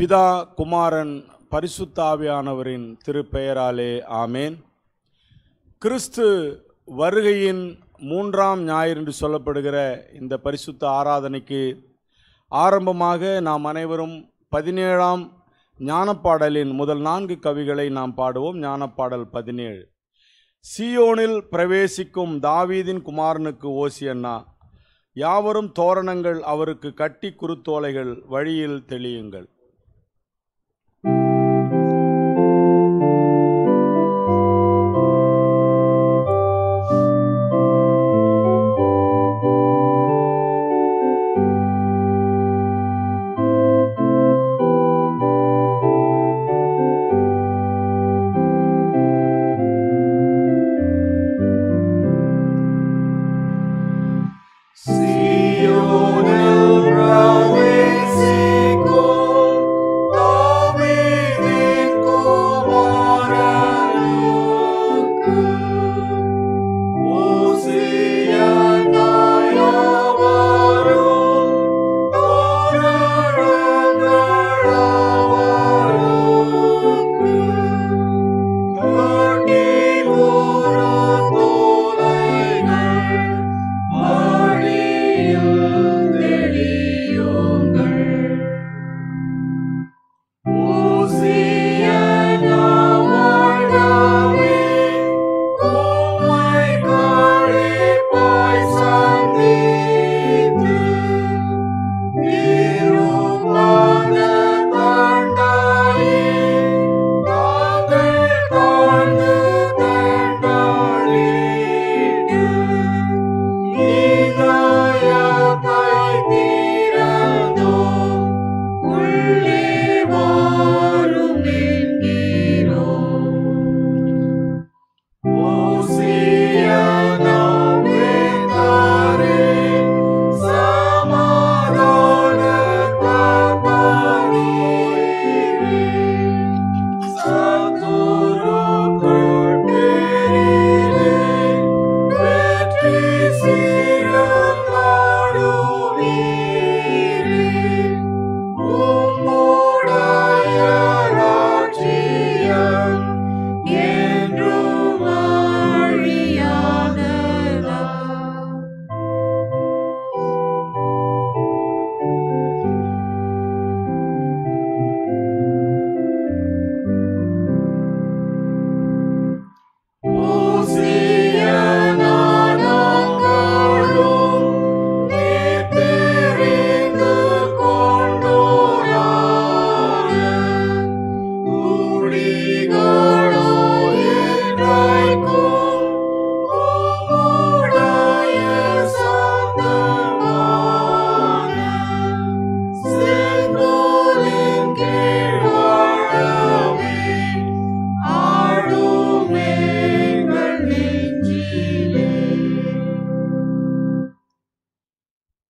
பிதா, குமாரன், பரிசுத்த ஆவியானவரின் திருப்பெயராலே ஆமேன். கிறிஸ்து வருகையின் 3ஆம் ஞாயிறு என்று சொல்லப்படுகிற இந்த பரிசுத்த ஆராதனைக்கு ஆரம்பமாக நாம் அனைவரும் 17ஆம் ஞானப்பாடலின் முதல் 4 கவிகளை நாம் பாடுவோம். ஞானப்பாடல் 17. சீயோனில் பிரவேசிக்கும் தாவீதின் குமாரனுக்கு ஓசியன்னா, யாவரும் தோரணங்கள் அவருக்கு கட்டி குருத்தோலைகள் வழியில் தெளியுங்கள்.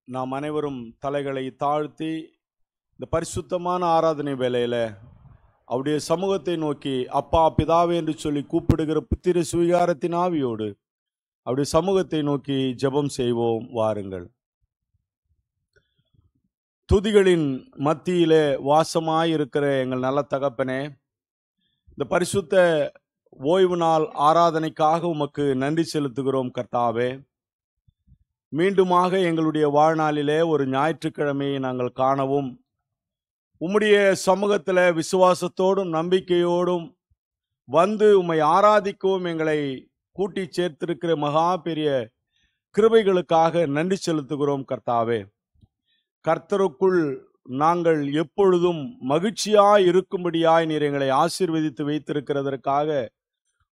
நாம் அனைவரும் தலைகளை தாழ்த்தி இந்த பரிசுத்தமான ஆராதனை வேளையில அவருடைய சமூகத்தை நோக்கி அப்பா பிதாவே என்று சொல்லி கூப்பிடுகிற புத்திர சுவிகாரத்தின் ஆவியோடு அவருடைய சமூகத்தை நோக்கி ஜெபம் செய்வோம். வாருங்கள். துதிகளின் மத்தியிலே வாசமாயிருக்கிற எங்கள் நல்ல தகப்பனே, இந்த பரிசுத்த ஓய்வு நாள் ஆராதனைக்காக உமக்கு நன்றி செலுத்துகிறோம் கர்த்தாவே. மீண்டுமாக எங்களுடைய வாழ்நாளிலே ஒரு ஞாயிற்றுக்கிழமையை நாங்கள் காணவும், உம்முடைய சமூகத்தில் விசுவாசத்தோடும் நம்பிக்கையோடும் வந்து உம்மை ஆராதிக்கவும் எங்களை கூட்டி சேர்த்திருக்கிற மகா பெரிய கிருபைகளுக்காக நன்றி செலுத்துகிறோம் கர்த்தாவே. கர்த்தருக்குள் நாங்கள் எப்பொழுதும் மகிழ்ச்சியாய் இருக்கும்படியாய் நீர் எங்களை ஆசீர்வதித்து வைத்திருக்கிறதற்காக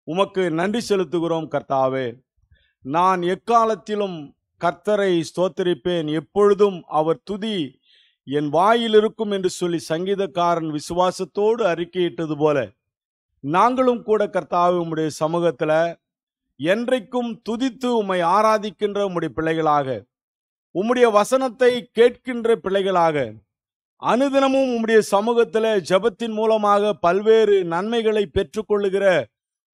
உமக்கு நன்றி செலுத்துகிறோம் கர்த்தாவே. நான் எக்காலத்திலும் கர்த்தரை ஸ்தோத்திரிப்பேன், எப்பொழுதும் அவர் துதி என் வாயில் இருக்கும் என்று சொல்லி சங்கீதக்காரன் விசுவாசத்தோடு அறிக்கையிட்டது போல நாங்களும் கூட கர்த்தாவே உம்முடைய சமூகத்தில் என்றைக்கும் துதித்து உம்மை ஆராதிக்கின்ற உம்முடைய பிள்ளைகளாக, உம்முடைய வசனத்தை கேட்கின்ற பிள்ளைகளாக, அனுதினமும் உம்முடைய சமூகத்தில் ஜெபத்தின் மூலமாக பல்வேறு நன்மைகளை பெற்றுக்கொள்ளுகிற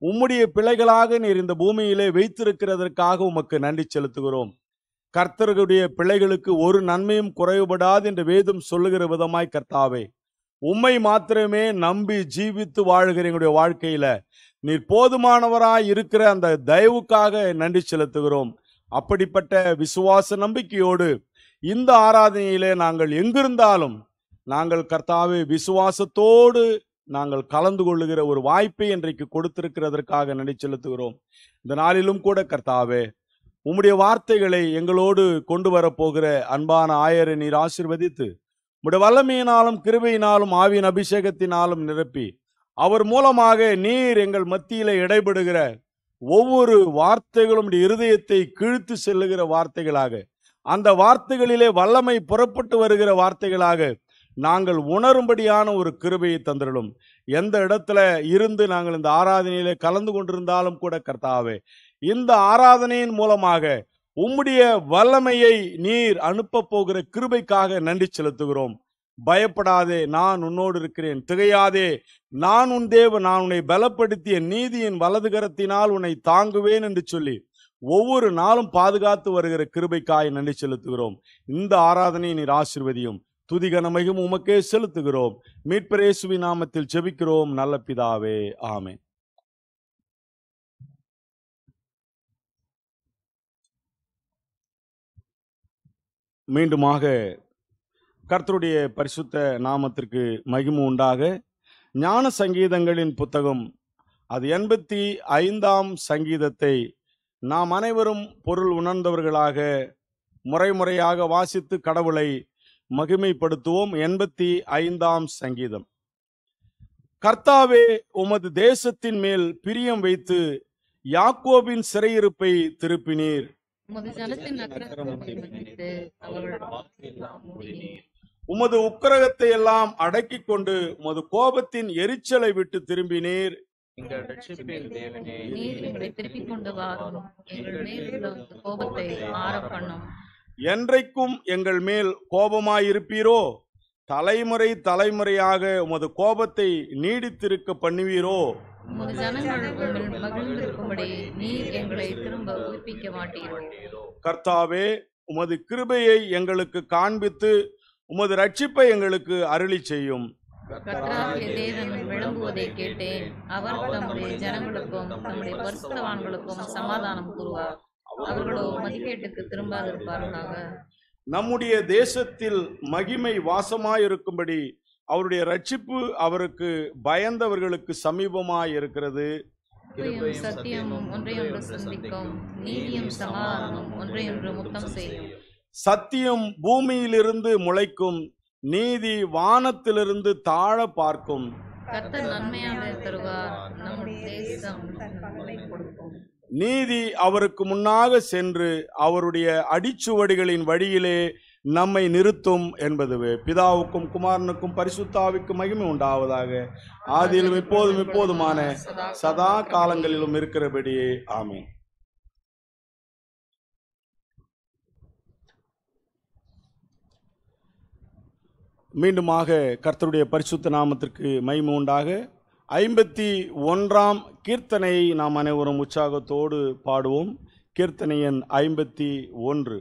உம்முடைய பிள்ளைகளாக நீர் இந்த பூமியிலே வைத்திருக்கிறதற்காக உமக்கு நன்றி செலுத்துகிறோம். கர்த்தருடைய பிள்ளைகளுக்கு ஒரு நன்மையும் குறைவுபடாது என்று வேதம் சொல்லுகிற விதமாய் கர்த்தாவே உம்மை மாத்திரமே நம்பி ஜீவித்து வாழ்கிற எங்களுடைய வாழ்க்கையில நீர் போதுமானவராய் இருக்கிற அந்த தயவுக்காக நன்றி செலுத்துகிறோம். அப்படிப்பட்ட விசுவாச நம்பிக்கையோடு இந்த ஆராதனையிலே நாங்கள் எங்கிருந்தாலும் நாங்கள் கர்த்தாவே விசுவாசத்தோடு நாங்கள் கலந்து கொள்ளுகிற ஒரு வாய்ப்பை இன்றைக்கு கொடுத்திருக்கிறதற்காக நன்றி செலுத்துகிறோம். இந்த நாளிலும் கூட கர்த்தாவே உம்முடைய வார்த்தைகளை எங்களோடு கொண்டு வரப்போகிற அன்பான ஆயரை நீர் ஆசீர்வதித்து உம்முடைய வல்லமையினாலும் கிருபையினாலும் ஆவியின் அபிஷேகத்தினாலும் நிரப்பி அவர் மூலமாக நீர் எங்கள் மத்தியிலே இடைபடுகிற ஒவ்வொரு வார்த்தைகளும் இருதயத்தை கிழித்து செல்லுகிற வார்த்தைகளாக, அந்த வார்த்தைகளிலே வல்லமை புறப்பட்டு வருகிற வார்த்தைகளாக நாங்கள் உணரும்படியான ஒரு கிருபையை தந்திரலும். எந்த இடத்துல இருந்து நாங்கள் இந்த ஆராதனையிலே கலந்து கொண்டிருந்தாலும் கூட கர்த்தாவே, இந்த ஆராதனையின் மூலமாக உம்முடைய வல்லமையை நீர் அனுப்ப போகிற கிருபைக்காக நன்றி செலுத்துகிறோம். பயப்படாதே, நான் உன்னோடு இருக்கிறேன். திகையாதே, நான் உன் தேவன். நான் உன்னை பலப்படுத்திய நீதியின் வலது கரத்தினால் உன்னை தாங்குவேன் என்று சொல்லி ஒவ்வொரு நாளும் பாதுகாத்து வருகிற கிருபைக்காய் நன்றி செலுத்துகிறோம். இந்த ஆராதனை நீர் ஆசீர்வதியும். துதிகனமையும் உமக்கே செலுத்துகிறோம். மீட்பர் இயேசுவின் நாமத்தில் ஜெபிக்கிறோம் நல்ல பிதாவே, ஆமென். மீண்டுமாக கர்த்தருடைய பரிசுத்த நாமத்திற்கு மகிமை உண்டாக. ஞான சங்கீதங்களின் புத்தகம் அது 85ஆம் சங்கீதத்தை நாம் அனைவரும் பொருள் உணர்ந்தவர்களாக முறையாக வாசித்து கடவுளை மகிமைப்படுத்துவோம். 85ஆம் சங்கீதம். கர்த்தாவே, உமது தேசத்தின் மேல் பிரியம் வைத்து யாக்கோபின் சிறையிருப்பை திருப்பினீர். உமது உக்கிரகத்தை எல்லாம் அடக்கி கொண்டு உமது கோபத்தின் எரிச்சலை விட்டு திரும்பினீர். என்றைக்கும் எங்கள் மேல் கோபமாயிருப்பீரோ? தலைமுறை தலைமுறையாக உமது கோபத்தை நீடித்திருக்க பண்ணுவீரோ? கர்த்தாவே, உமது கிருபையை எங்களுக்கு காண்பித்து உமது ரட்சிப்பை எங்களுக்கு அருளி செய்யும். விளம்புவதை கேட்டேன். அவர் தம்முடைய ஜனங்களுக்கும் தம்முடைய பரிசுத்தவான்களுக்கும் சமாதானம் கூறுவார். அவர்களோ மதிகேட்டுக்கு திரும்பாதிருப்பார்களாக. நம்முடைய தேசத்தில் மகிமை வாசமாயிருக்கும்படி அவருடைய ரட்சிப்பு அவருக்கு பயந்தவர்களுக்கு சமீபமாயிருக்கிறது. சத்தியமும் ஒன்றையொன்று சந்திக்கும், நீதியும் சமாதானமும் ஒன்றையொன்று முத்தம் செய்யும். சத்தியம் பூமியிலிருந்து முளைக்கும், நீதி வானத்திலிருந்து தாழ பார்க்கும். கர்த்தர் நன்மையாக தருவார், நம்முடைய தேசம் பலனை கொடுக்கும். நீதி அவருக்கு முன்னாக சென்று அவருடைய அடிச்சுவடிகளின் வழியிலே நம்மை நிறுத்தும் என்பதுவே. பிதாவுக்கும் குமாரனுக்கும் பரிசுத்த ஆவிக்கும் மகிமை உண்டாவதாக. ஆதியிலும் இப்போதும் எப்போதுமான சதா காலங்களிலும் இருக்கிறபடியே, ஆமென். மீண்டுமாக கர்த்தருடைய பரிசுத்த நாமத்திற்கு மகிமை உண்டாக. 51ஆம் கீர்த்தனையை நாம் அனைவரும் உற்சாகத்தோடு பாடுவோம். கீர்த்தனை எண் 51.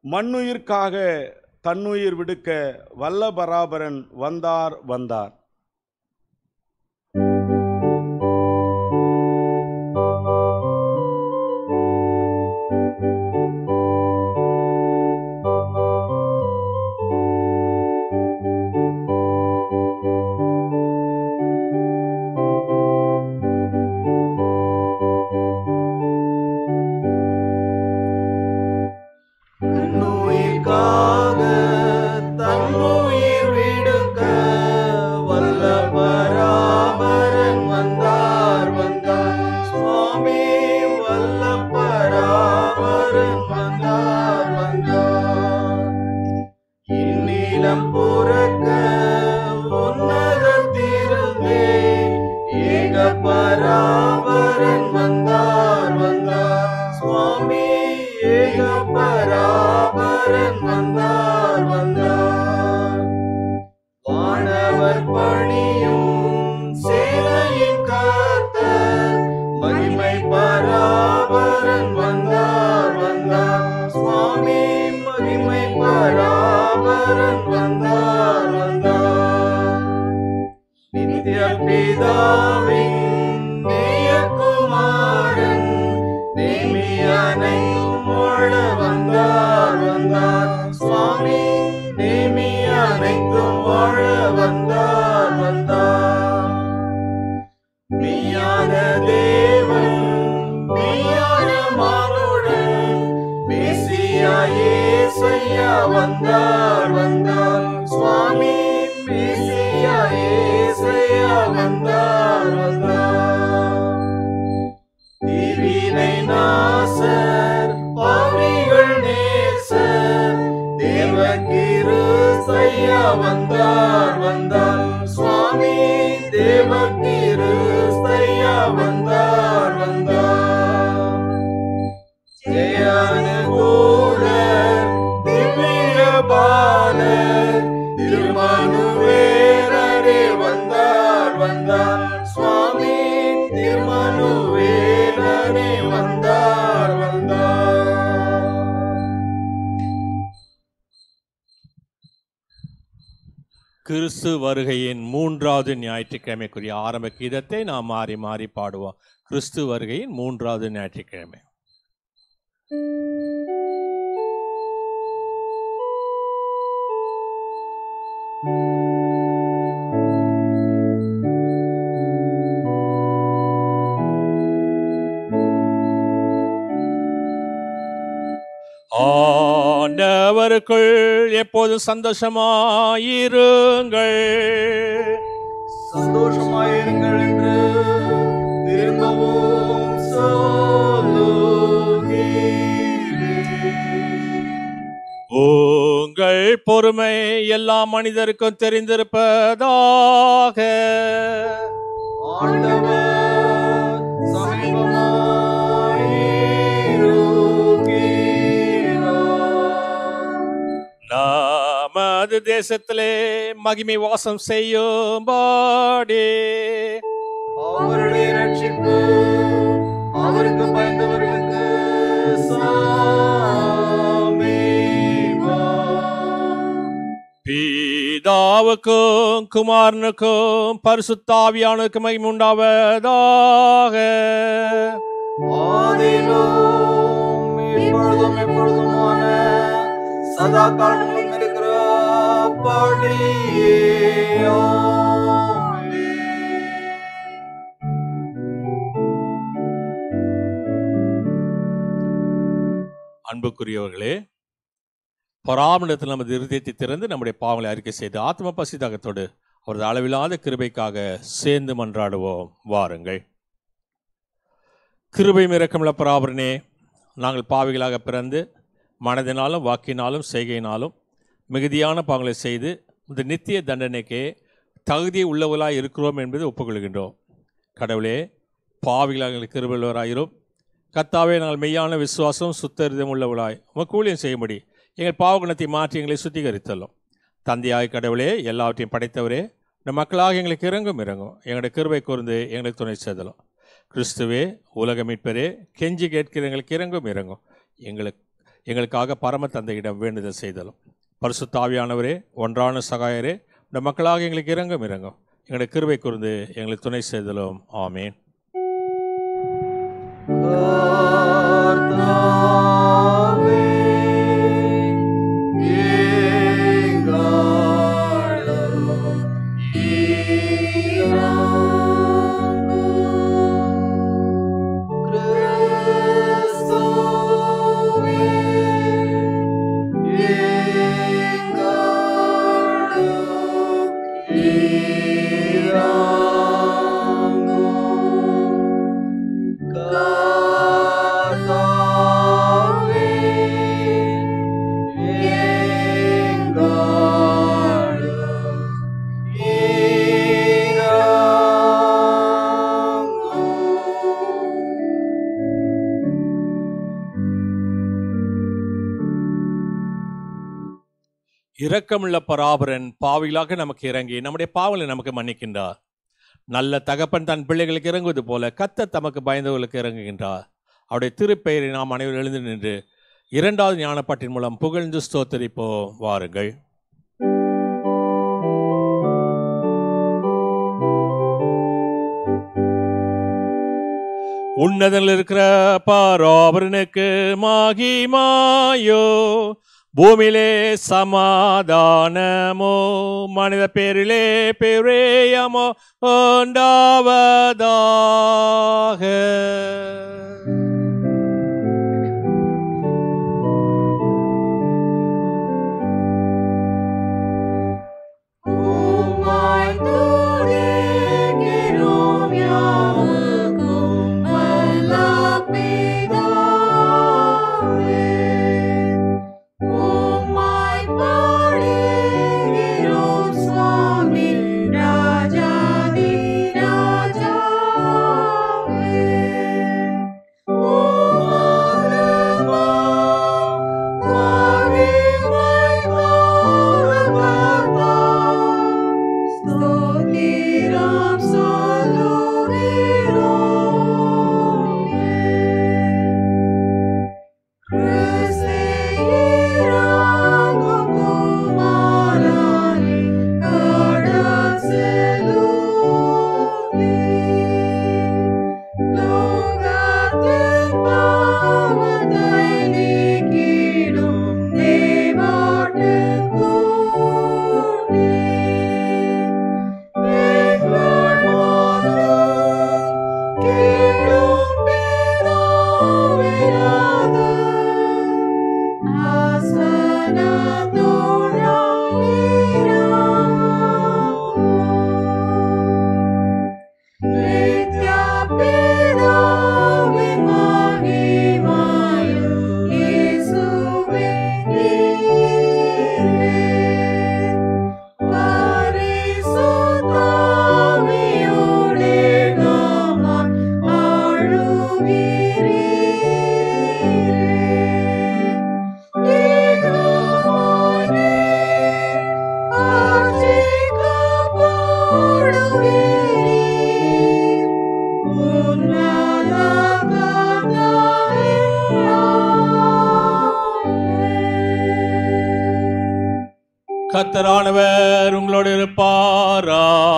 மண்ணுயிர்க்காக தன்னுயிர் விடுக்க வல்ல பராபரன் வந்தார் வந்தார். பராபரன் வந்தார் வந்தார். பிதாவின் நேயகுமாரன் நேமி அனைத்தும் வாழ வந்தார் வந்தார் சுவாமி நேமி அனைத்தும் வாழ வந்தார் வந்தார் மெய்யான தேவன் மெய்யான மானுடன் மேசியா இயேசையா வந்தார் வந்தார் சுவாமி மேசியா இயேசையா வந்தார் வந்தார் தீவினை நாசர் பாவிகள் நேசர் தேவகிருசையா வந்தார் வந்தார் சுவாமி தேவகிருசையா வந்தார் வந்தார் ஜெயானுகூலர் திவ்ய பாலர் திருமனுவேலரே வந்தார் வந்தார் சுவாமி திருமனுவேலரே வந்தார் வந்தார். கிறிஸ்து வருகையின் 3வது ஞாயிற்றுக்கிழமைக்குரிய ஆரம்ப கீதத்தை நாம் மாறி மாறி பாடுவோம். கிறிஸ்து வருகையின் 3வது ஞாயிற்றுக்கிழமை. ஆண்டவருக்குள் எப்போதும் சந்தோஷமாயிருங்கள். சந்தோஷமாயிருங்கள் என்று திரும்பவும் சொல்லுகிறேன். உங்கள் பொறுமை எல்லா மனிதருக்கும் தெரிந்திருப்பதாக. ஆண்டவர் சமீபமாயிருக்கிறார். நமது தேசத்திலே மகிமை வாசம் செய்யும்படி அவருடைய ரட்சிப்பு அவருக்கு பயந்தவர்களுக்கு பிதாவுக்கும் குமாரனுக்கும் பரிசுத்தாவியானுக்கும் மகிமை உண்டாவதாக. ஆதியிலும் இப்பொழுதும் எப்பொழுதுமான சதா காலங்களும் இருக்கிறபடியே ஆமென். அன்புக்குரியவர்களே, பராமரிடத்தில் நமது இருதயத்தை திறந்து நம்முடைய பாவங்களை அறிக்கை செய்து ஆத்ம பசிதாகத்தோடு அவரது அளவில்லாத கிருபைக்காக சேர்ந்து மன்றாடுவோம். வாருங்கள். கிருபை இரக்கமுள்ள பராபரனே, நாங்கள் பாவிகளாக பிறந்து மனதினாலும் வாக்கினாலும் செய்கையினாலும் மிகுதியான பாவங்களை செய்து இந்த நித்திய தண்டனைக்கே தகுதி உள்ளவர்களாக இருக்கிறோம் என்பது ஒப்புக்கொள்கின்றோம். கடவுளே, பாவிகளாக எங்களுக்கு கிருபையுள்ளவராயிரும். கர்த்தாவே, நாங்கள் மெய்யான விசுவாசம் சுத்தரிதம் உள்ளவர்களாய் உமக்கு ஊழியம் செய்யும்படி எங்கள் பாவகுணத்தை மாற்றி எங்களை சுத்திகரித்தள்ளும். தந்தையாய் கடவுளே, எல்லாவற்றையும் படைத்தவரே, இந்த மக்களாக எங்களுக்கு இறங்கும் எங்களுடைய கிருபை கூர்ந்து எங்களுக்கு துணை செய்தலும். கிறிஸ்துவே, உலக மீட்பரே, கெஞ்சி கேட்கிற எங்களுக்கு இறங்கும் எங்களுக்காக பரம தந்தையிடம் வேண்டுதல் செய்தலும். பரிசுத்த ஆவியானவரே, ஒன்றான சகாயரே, இந்த மக்களாக எங்களுக்கு இறங்கும் எங்களுடைய கிருபை கூர்ந்து எங்களுக்கு துணை செய்தலும். ஆமேன். இரக்கமுள்ள பராபரன் பாவிகளாக நமக்கு இறங்கி நம்முடைய பாவங்களை நமக்கு மன்னிக்கின்றார். நல்ல தகப்பன் தன் பிள்ளைகளுக்கு இறங்குவது போல கர்த்தர் தமக்கு பயந்தவர்களுக்கு இறங்குகின்றார். அவருடைய திருப்பெயரை நாம் அனைவரும் எழுந்து நின்று 2வது ஞானப்பாட்டின் மூலம் புகழ்ந்து ஸ்தோத்தரிப்போம். வாருங்கள். உன்னதனில் இருக்கிற பராபரனுக்கு மகிமாயோ, பூமியிலே சமாதானமோ, மனித பேரிலே பெரியமோ உண்டாவதாக. கர்த்தரானவர் உங்களோடு இருப்பாராக.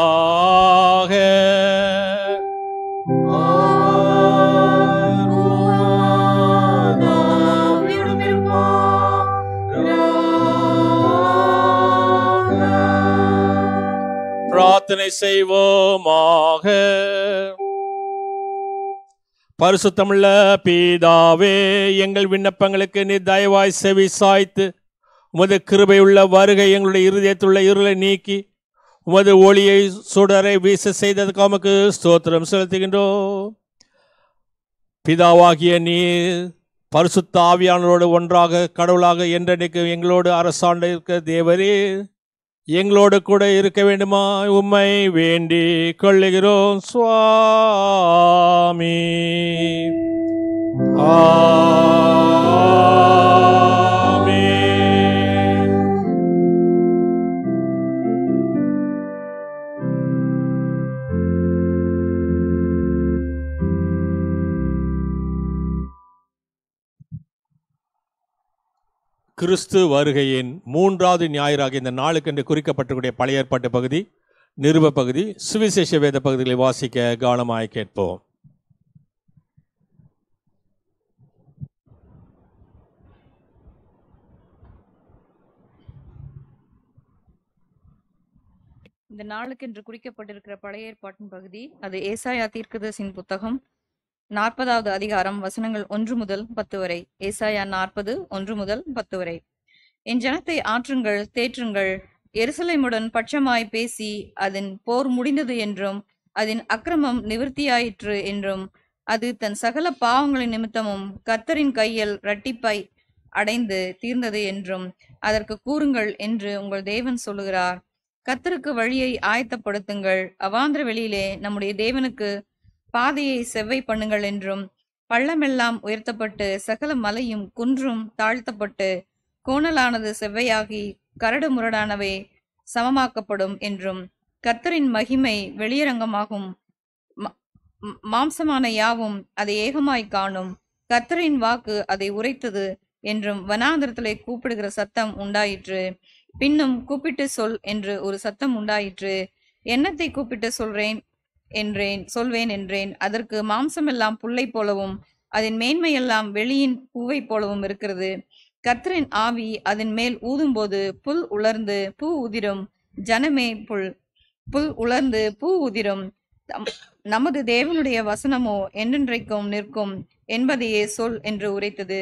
பிரார்த்தனை செய்வோமாக. பரிசுத்தமுள்ள பிதாவே, எங்கள் விண்ணப்பங்களுக்கு நீ தயவாய் செவி சாய்த்து உமது கிருபையுள்ள வருகை எங்களுடைய இருதயத்துள்ள இருளை நீக்கி உமது ஒளியை சுடரை வீச செய்ததுக்கு உமக்கு ஸ்தோத்திரம் செலுத்துகின்றோம். பிதாவாகிய நீர் பரிசுத்த ஆவியானவரோடு ஒன்றாக கடவுளாக என்றென்றைக்கு எங்களோடு அரசாண்ட இருக்க தேவரே, எங்களோடு கூட இருக்க வேண்டுமா உம்மை வேண்டி கொள்ளுகிறோம் சுவாமி. கிறிஸ்து வருகையின் 3வது ஞாயிறாக இந்த நாளுக்கென்று குறிக்கப்பட்டிருக்கூடிய பழைய ஏற்பாட்டு பகுதி, நிருப பகுதி, சுவிசேஷ வேத பகுதிகளை வாசிக்க கவனமாய் கேட்போம். இந்த நாளுக்கென்று குறிக்கப்பட்டிருக்கிற பழைய ஏற்பாட்டின் பகுதி அது ஏசாயா தீர்க்கதரிசியின் புத்தகம் 40வது அதிகாரம் வசனங்கள் 1 முதல் 10 வரை. ஏசாயா 40 1 முதல் 10 வரை. என் ஜனத்தை ஆற்றுங்கள், தேற்றுங்கள், எருசலேமுடன் பட்சமாய் பேசி அதன் போர் முடிந்தது என்றும் அதன் அக்கிரமம் நிவர்த்தியாயிற்று என்றும் அது தன் சகல பாவங்களின் நிமித்தமும் கர்த்தரின் கையில் இரட்டிப்பை அடைந்து தீர்ந்தது என்றும் அதற்கு கூறுங்கள் என்று உங்கள் தேவன் சொல்லுகிறார். கர்த்தருக்கு வழியை ஆயத்தப்படுத்துங்கள், அவாந்திர வெளியிலே நம்முடைய தேவனுக்கு பாதையை செவ்வை பண்ணுங்கள் என்றும், பள்ளமெல்லாம் உயர்த்தப்பட்டு சகல மலையும் குன்றும் தாழ்த்தப்பட்டு கோணலானது செவ்வையாகி கரடு முரடானவை சமமாக்கப்படும் என்றும், கர்த்தரின் மகிமை வெளியரங்கமாகும், மாம்சமான யாவும் அதை ஏகமாய் காணும், கர்த்தரின் வாக்கு அதை உரைத்தது என்றும் வனாந்திரத்திலே கூப்பிடுகிற சத்தம் உண்டாயிற்று. பின்னும் கூப்பிட்டு சொல் என்று ஒரு சத்தம் உண்டாயிற்று. என்னத்தை கூப்பிட்டு சொல்றேன்? சொல்வேன் என்றேன். அதற்கு மாம்சமெல்லாம் புல்லை போலவும் அதன் மேன்மையெல்லாம் வெளியின் பூவை போலவும் இருக்கிறது. கர்த்தரின் ஆவி அதன் மேல் ஊதும்போது புல் உலர்ந்து பூ உதிரும். ஜனமே, புல் உலர்ந்து பூ உதிரும். நமது தேவனுடைய வசனமோ என்றென்றைக்கும் நிற்கும் என்பதையே சொல் என்று உரைத்தது.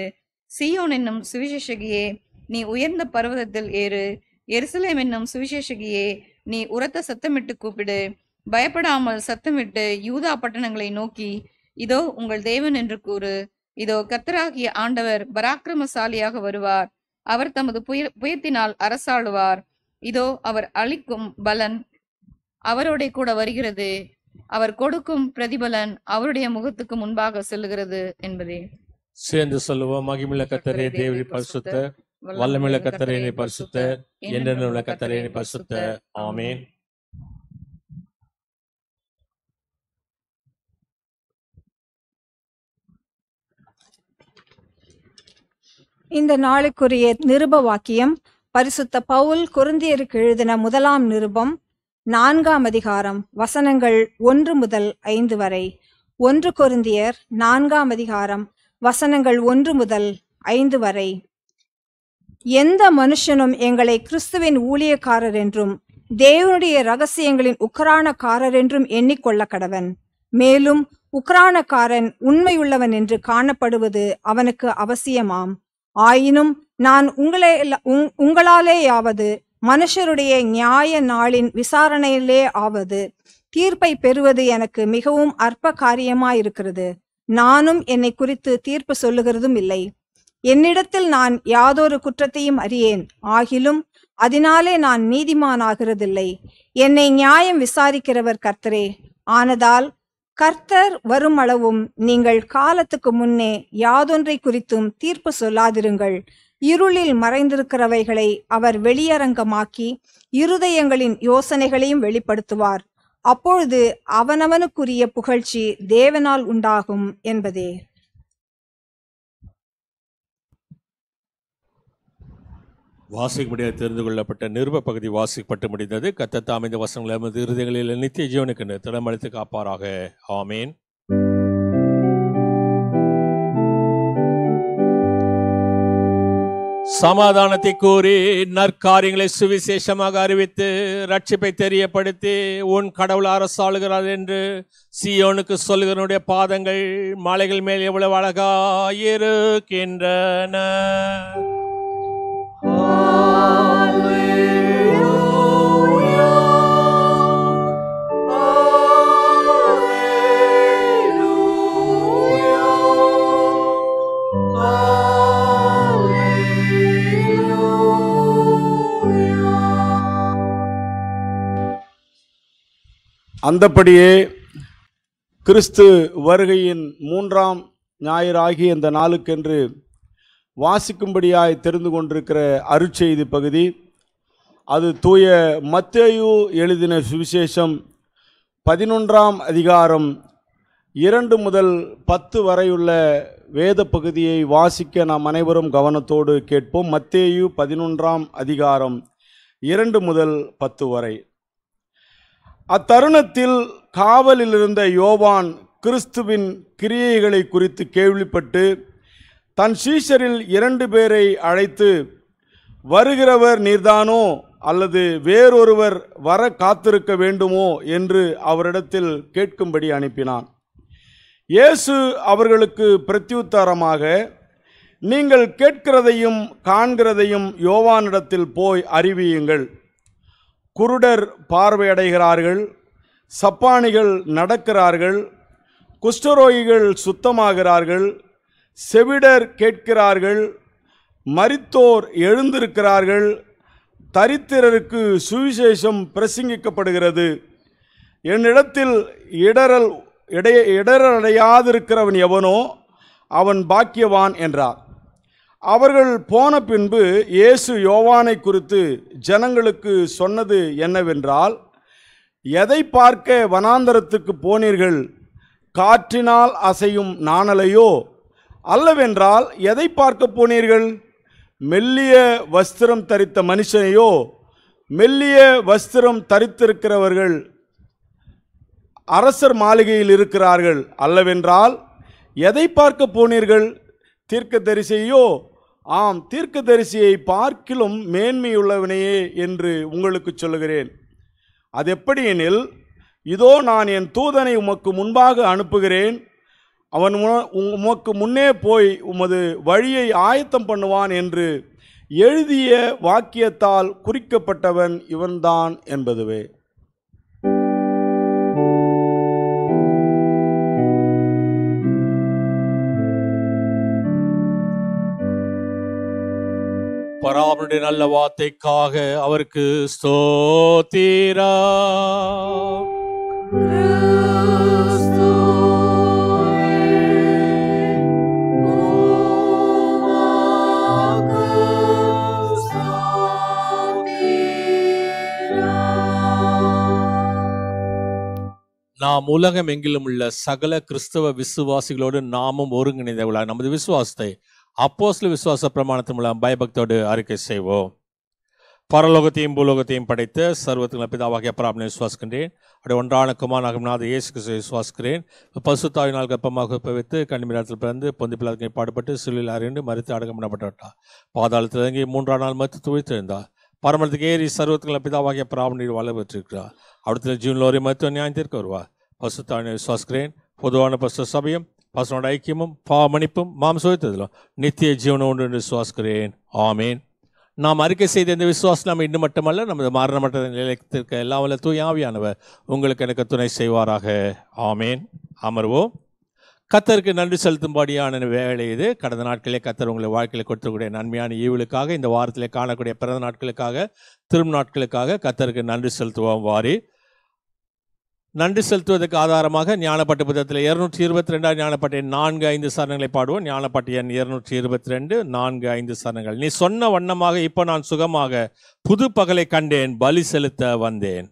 சீயோன் என்னும் சுவிசேஷகியே, நீ உயர்ந்த பர்வதத்தில் ஏறு. எருசலேம் என்னும் சுவிசேஷகியே, நீ உரத்த சத்தமிட்டு கூப்பிடு. பயப்படாமல் சத்தமிட்டு யூதா பட்டணங்களை நோக்கி, இதோ உங்கள் தேவன் என்று கூறு. இதோ கர்த்தராகிய ஆண்டவர் பராக்கிரமசாலியாக வருவார். அவர் தமது புயத்தினால் அரசாளுவார். இதோ அவர் அளிக்கும் பலன் அவரோட கூட வருகிறது. அவர் கொடுக்கும் பிரதிபலன் அவருடைய முகத்துக்கு முன்பாக செல்லுகிறது என்பதே. சேர்ந்து சொல்லுவோம். மகிமுள்ள கர்த்தரே தேவரீ பரிசுத்தர், வல்லமையுள்ள கர்த்தரே நீர் பரிசுத்தர், என்றென்றுள்ள கர்த்தரே நீர் பரிசுத்தர். ஆமென். இந்த நாளுக்குரிய நிருப வாக்கியம் பரிசுத்த பவுல் கொரிந்தியருக்கு எழுதின முதலாம் நிருபம் 4ஆம் அதிகாரம் வசனங்கள் 1 முதல் 5 வரை. 1 கொரிந்தியர் 4ஆம் அதிகாரம் வசனங்கள் 1 முதல் 5 வரை. எந்த மனுஷனும் எங்களை கிறிஸ்துவின் ஊழியக்காரர் என்றும் தேவனுடைய இரகசியங்களின் உக்கரானக்காரர் என்றும் எண்ணிக்கொள்ள கடவன். மேலும் உக்கரானக்காரன் உண்மையுள்ளவன் என்று காணப்படுவது அவனுக்கு அவசியமாம். ஆயினும் நான் உங்களாலேயாவது மனுஷருடைய நியாய நாளின் விசாரணையிலே ஆவது தீர்ப்பை பெறுவது எனக்கு மிகவும் அற்ப காரியமாயிருக்கிறது. நானும் என்னை குறித்து தீர்ப்பு சொல்லுகிறதும் இல்லை. என்னிடத்தில் நான் யாதொரு குற்றத்தையும் அறியேன். ஆகிலும் அதனாலே நான் நீதிமானாகிறதில்லை. என்னை நியாயம் விசாரிக்கிறவர் கர்த்தரே. ஆனதால் கர்த்தர் வரும் அளவும் நீங்கள் காலத்துக்கு முன்னே யாதொன்றை குறித்தும் தீர்ப்பு சொல்லாதிருங்கள். இருளில் மறைந்திருக்கிறவைகளை அவர் வெளியரங்கமாக்கி இருதயங்களின் யோசனைகளையும் வெளிப்படுத்துவார். அப்பொழுது அவனவனுக்குரிய புகழ்ச்சி தேவனால் உண்டாகும் என்பதே. வாசிக்கப்படியாக தெரிந்து கொள்ளப்பட்ட நிருப பகுதி வாசிக்கப்பட்டு முடிந்தது. கர்த்தர் தாம் இந்த வசனங்களை நமது இருதயங்களில் நித்திய ஜீவனுக்கு திடமளித்து காப்பாராக. ஆமேன். சமாதானத்தை கூறி நற்காரியங்களை சுவிசேஷமாக அறிவித்து ரட்சிப்பை தெரியப்படுத்தி உன் கடவுள் அரசாளுகிறார் என்று சீயோனுக்கு சொல்லுகிறனுடைய பாதங்கள் மலைகள் மேல் எவ்வளவு அழகாயிருக்கின்றன. அந்தப்படியே கிறிஸ்து வருகையின் 3ஆம் ஞாயிறாகிய இந்த நாளுக்கென்று வாசிக்கும்படியாய் தெரிந்து கொண்டிருக்கிற அருட்செய்தி பகுதி, அது தூய மத்தேயு எழுதின சுவிசேஷம் 11ஆம் அதிகாரம் 2 முதல் 10 வரையுள்ள வேத பகுதியை வாசிக்க நாம் அனைவரும் கவனத்தோடு கேட்போம். மத்தேயு 11ஆம் அதிகாரம் 2 முதல் 10 வரை. அத்தருணத்தில் காவலில் இருந்த யோவான் கிறிஸ்துவின் கிரியைகளை குறித்து கேள்விப்பட்டு தன் சீஷரில் 2 பேரை அழைத்து, வருகிறவர் நீர்தானோ அல்லது வேறொருவர் வர காத்திருக்க வேண்டுமோ என்று அவரிடத்தில் கேட்கும்படி அனுப்பினான். இயேசு அவர்களுக்கு பிரத்யுத்தரமாக, நீங்கள் கேட்கிறதையும் காண்கிறதையும் யோவானிடத்தில் போய் அறிவியுங்கள். குருடர் பார்வையடைகிறார்கள், சப்பானிகள் நடக்கிறார்கள், குஷ்டரோகிகள் சுத்தமாகிறார்கள், செவிடர் கேட்கிறார்கள், மரித்தோர் எழுந்திருக்கிறார்கள், தரித்திரருக்கு சுவிசேஷம் பிரசங்கிக்கப்படுகிறது. என்னிடத்தில் இடரடையாதிருக்கிறவன் எவனோ அவன் பாக்கியவான் என்றார். அவர்கள் போன பின்பு இயேசு யோவானை குறித்து ஜனங்களுக்கு சொன்னது என்னவென்றால், எதை பார்க்க வனாந்தரத்துக்கு போனீர்கள்? காற்றினால் அசையும் நாணலையோ? அல்லவென்றால் எதை பார்க்க போனீர்கள்? மெல்லிய வஸ்திரம் தரித்த மனுஷனையோ? மெல்லிய வஸ்திரம் தரித்திருக்கிறவர்கள் அரசர் மாளிகையில் இருக்கிறார்கள் அல்லவென்றால் எதை பார்க்க போனீர்கள்? தீர்க்கதரிசியையோ? ஆம், தீர்க்கதரிசியை பார்க்கிலும் மேன்மையுள்ளவனையே என்று உங்களுக்கு சொல்லுகிறேன். அது எப்படி எனில், இதோ நான் என் தூதனை உமக்கு முன்பாக அனுப்புகிறேன். அவன் உமக்கு முன்னே போய் உமது வழியை ஆயத்தம் பண்ணுவான் என்று எழுதிய வாக்கியத்தால் குறிக்கப்பட்டவன் இவன்தான் என்பதுவே. பராமருடைய நல்ல வார்த்தைக்காக அவருக்கு ஸ்தோத்திரம். நாம் உலகம் எங்கிலும் உள்ள சகல கிறிஸ்தவ விசுவாசிகளோடு நாமும் ஒருங்கிணைந்தவர்களாக நமது விசுவாசத்தை அப்போஸ்தல விசுவாச பிரமாணத்தின் மூலம் பயபக்தியோடு அறிக்கை செய்வோம். பரலோகத்தையும் பூலோகத்தையும் படைத்த சர்வத்துள்ள பிதாவாகிய பராபனை விசுவாசிக்கின்றேன். அப்படியே ஒன்றான குமாரனாகும் நாத இயேசு கிறிஸ்துவை விசுவாசிக்கிறேன். பரிசுத்தாவினால் கர்ப்பமாக வைத்து கன்னிமரியாத்தில் பிறந்து பொந்தி பிலாத்துக்கு பாடுபட்டு சிலுவையில் அறைந்து மரித்து அடக்கம் பண்ணப்பட்டார். பாதாளத்தில் இறங்கி 3ஆம் நாள் மரித்து துயிர்த்தெழுந்தார். பரமத்துக்கு ஏறி சர்வத்துள்ள பிதாவாகிய பராபனை வாழ பெற்றிருக்கிறார். அடுத்த ஜூனில் ஒரு மருத்துவ நியாயத்திற்கு வருவார். பரிசுத்தாவினை விசுவாசிக்கிறேன். பொதுவான பரிசுத்த சபையும் பசுனோட ஐக்கியமும் பாவமன்னிப்பும் மாம்சத்திலும் நித்திய ஜீவனம் உண்டு என்று விசுவாசிக்கிறேன். ஆமேன். நாம் அறிக்கை செய்த இந்த விசுவாசம் நம்ம இன்னும் மட்டுமல்ல, நமது மரணமற்ற நிலையத்திற்கு எல்லாம் வல்ல தூய ஆவியானவர் உங்களுக்கு எனக்கு துணை செய்வாராக. ஆமேன். அமர்வோம். கர்த்தருக்கு நன்றி செலுத்தும்படியான வேலை இது. கடந்த நாட்களே கர்த்தர் உங்களை வாழ்க்கையில் கொடுத்தக்கூடிய நன்மையான ஈவுகளுக்காக, இந்த வாரத்திலே காணக்கூடிய பிறந்த நாட்களுக்காக, திரும்ப நாட்களுக்காக கர்த்தருக்கு நன்றி செலுத்துவோம். வாரி நன்றி செலுத்துவதற்கு ஆதாரமாக ஞானப்பட்டு புத்தகத்தில் 222 ஞானப்பட்ட 4-5 சரணங்களை பாடுவோம். ஞானப்பட்ட எண் 222 4-5 சரணங்கள். நீ சொன்ன வண்ணமாக இப்போ நான் சுகமாக புது பகலை கண்டேன், பலி செலுத்த வந்தேன்.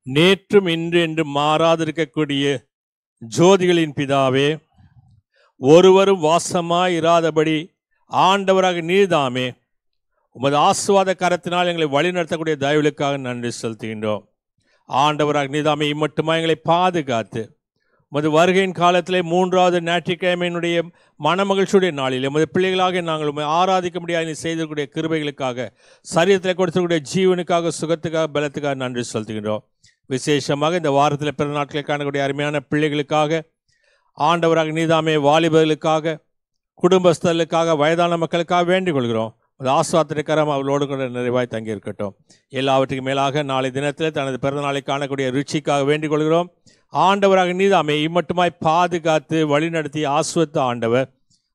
நேற்றும் இன்று என்று மாறாதிருக்கக்கூடிய ஜோதிகளின் பிதாவே, ஒருவரும் வாசமாய் இராதபடி ஆண்டவராக நீர்தாமே உமது ஆசீர்வாத கரத்தினால் எங்களை வழிநடத்தக்கூடிய தயவுகளுக்காக நன்றி செலுத்துகின்றோம். ஆண்டவராக நீர்தாமே இம்மட்டுமா எங்களை பாதுகாத்து உமது வருகையின் காலத்திலே 3வது ஞாயிற்றுக்கிழமையினுடைய மனமகிழ்ச்சியுடைய நாளில் எமது பிள்ளைகளாக நாங்கள் உண்மை ஆராதிக்க முடியாது செய்திருக்கக்கூடிய கிருபைகளுக்காக, சரீரத்தில் கொடுத்துக்கூடிய ஜீவனுக்காக, சுகத்துக்காக, பலத்துக்காக நன்றி செலுத்துகின்றோம். விசேஷமாக இந்த வாரத்தில் பிற நாட்களை காணக்கூடிய அருமையான பிள்ளைகளுக்காக, ஆண்டவராக நீதாமே வாலிபர்களுக்காக, குடும்பஸ்தர்களுக்காக, வயதான மக்களுக்காக வேண்டிக் கொள்கிறோம். அது ஆசுவாத்திரக்கரம் அவர்களோடு கூட நிறைவாய் தங்கியிருக்கட்டும். எல்லாவற்றுக்கும் மேலாக நாளை தினத்தில் தனது பிறந்த நாளை காணக்கூடிய ருச்சிக்காக வேண்டிக் கொள்கிறோம். ஆண்டவராக நீதாமே இம்மட்டுமாய் பாதுகாத்து வழிநடத்தி ஆசுவத்த ஆண்டவர்,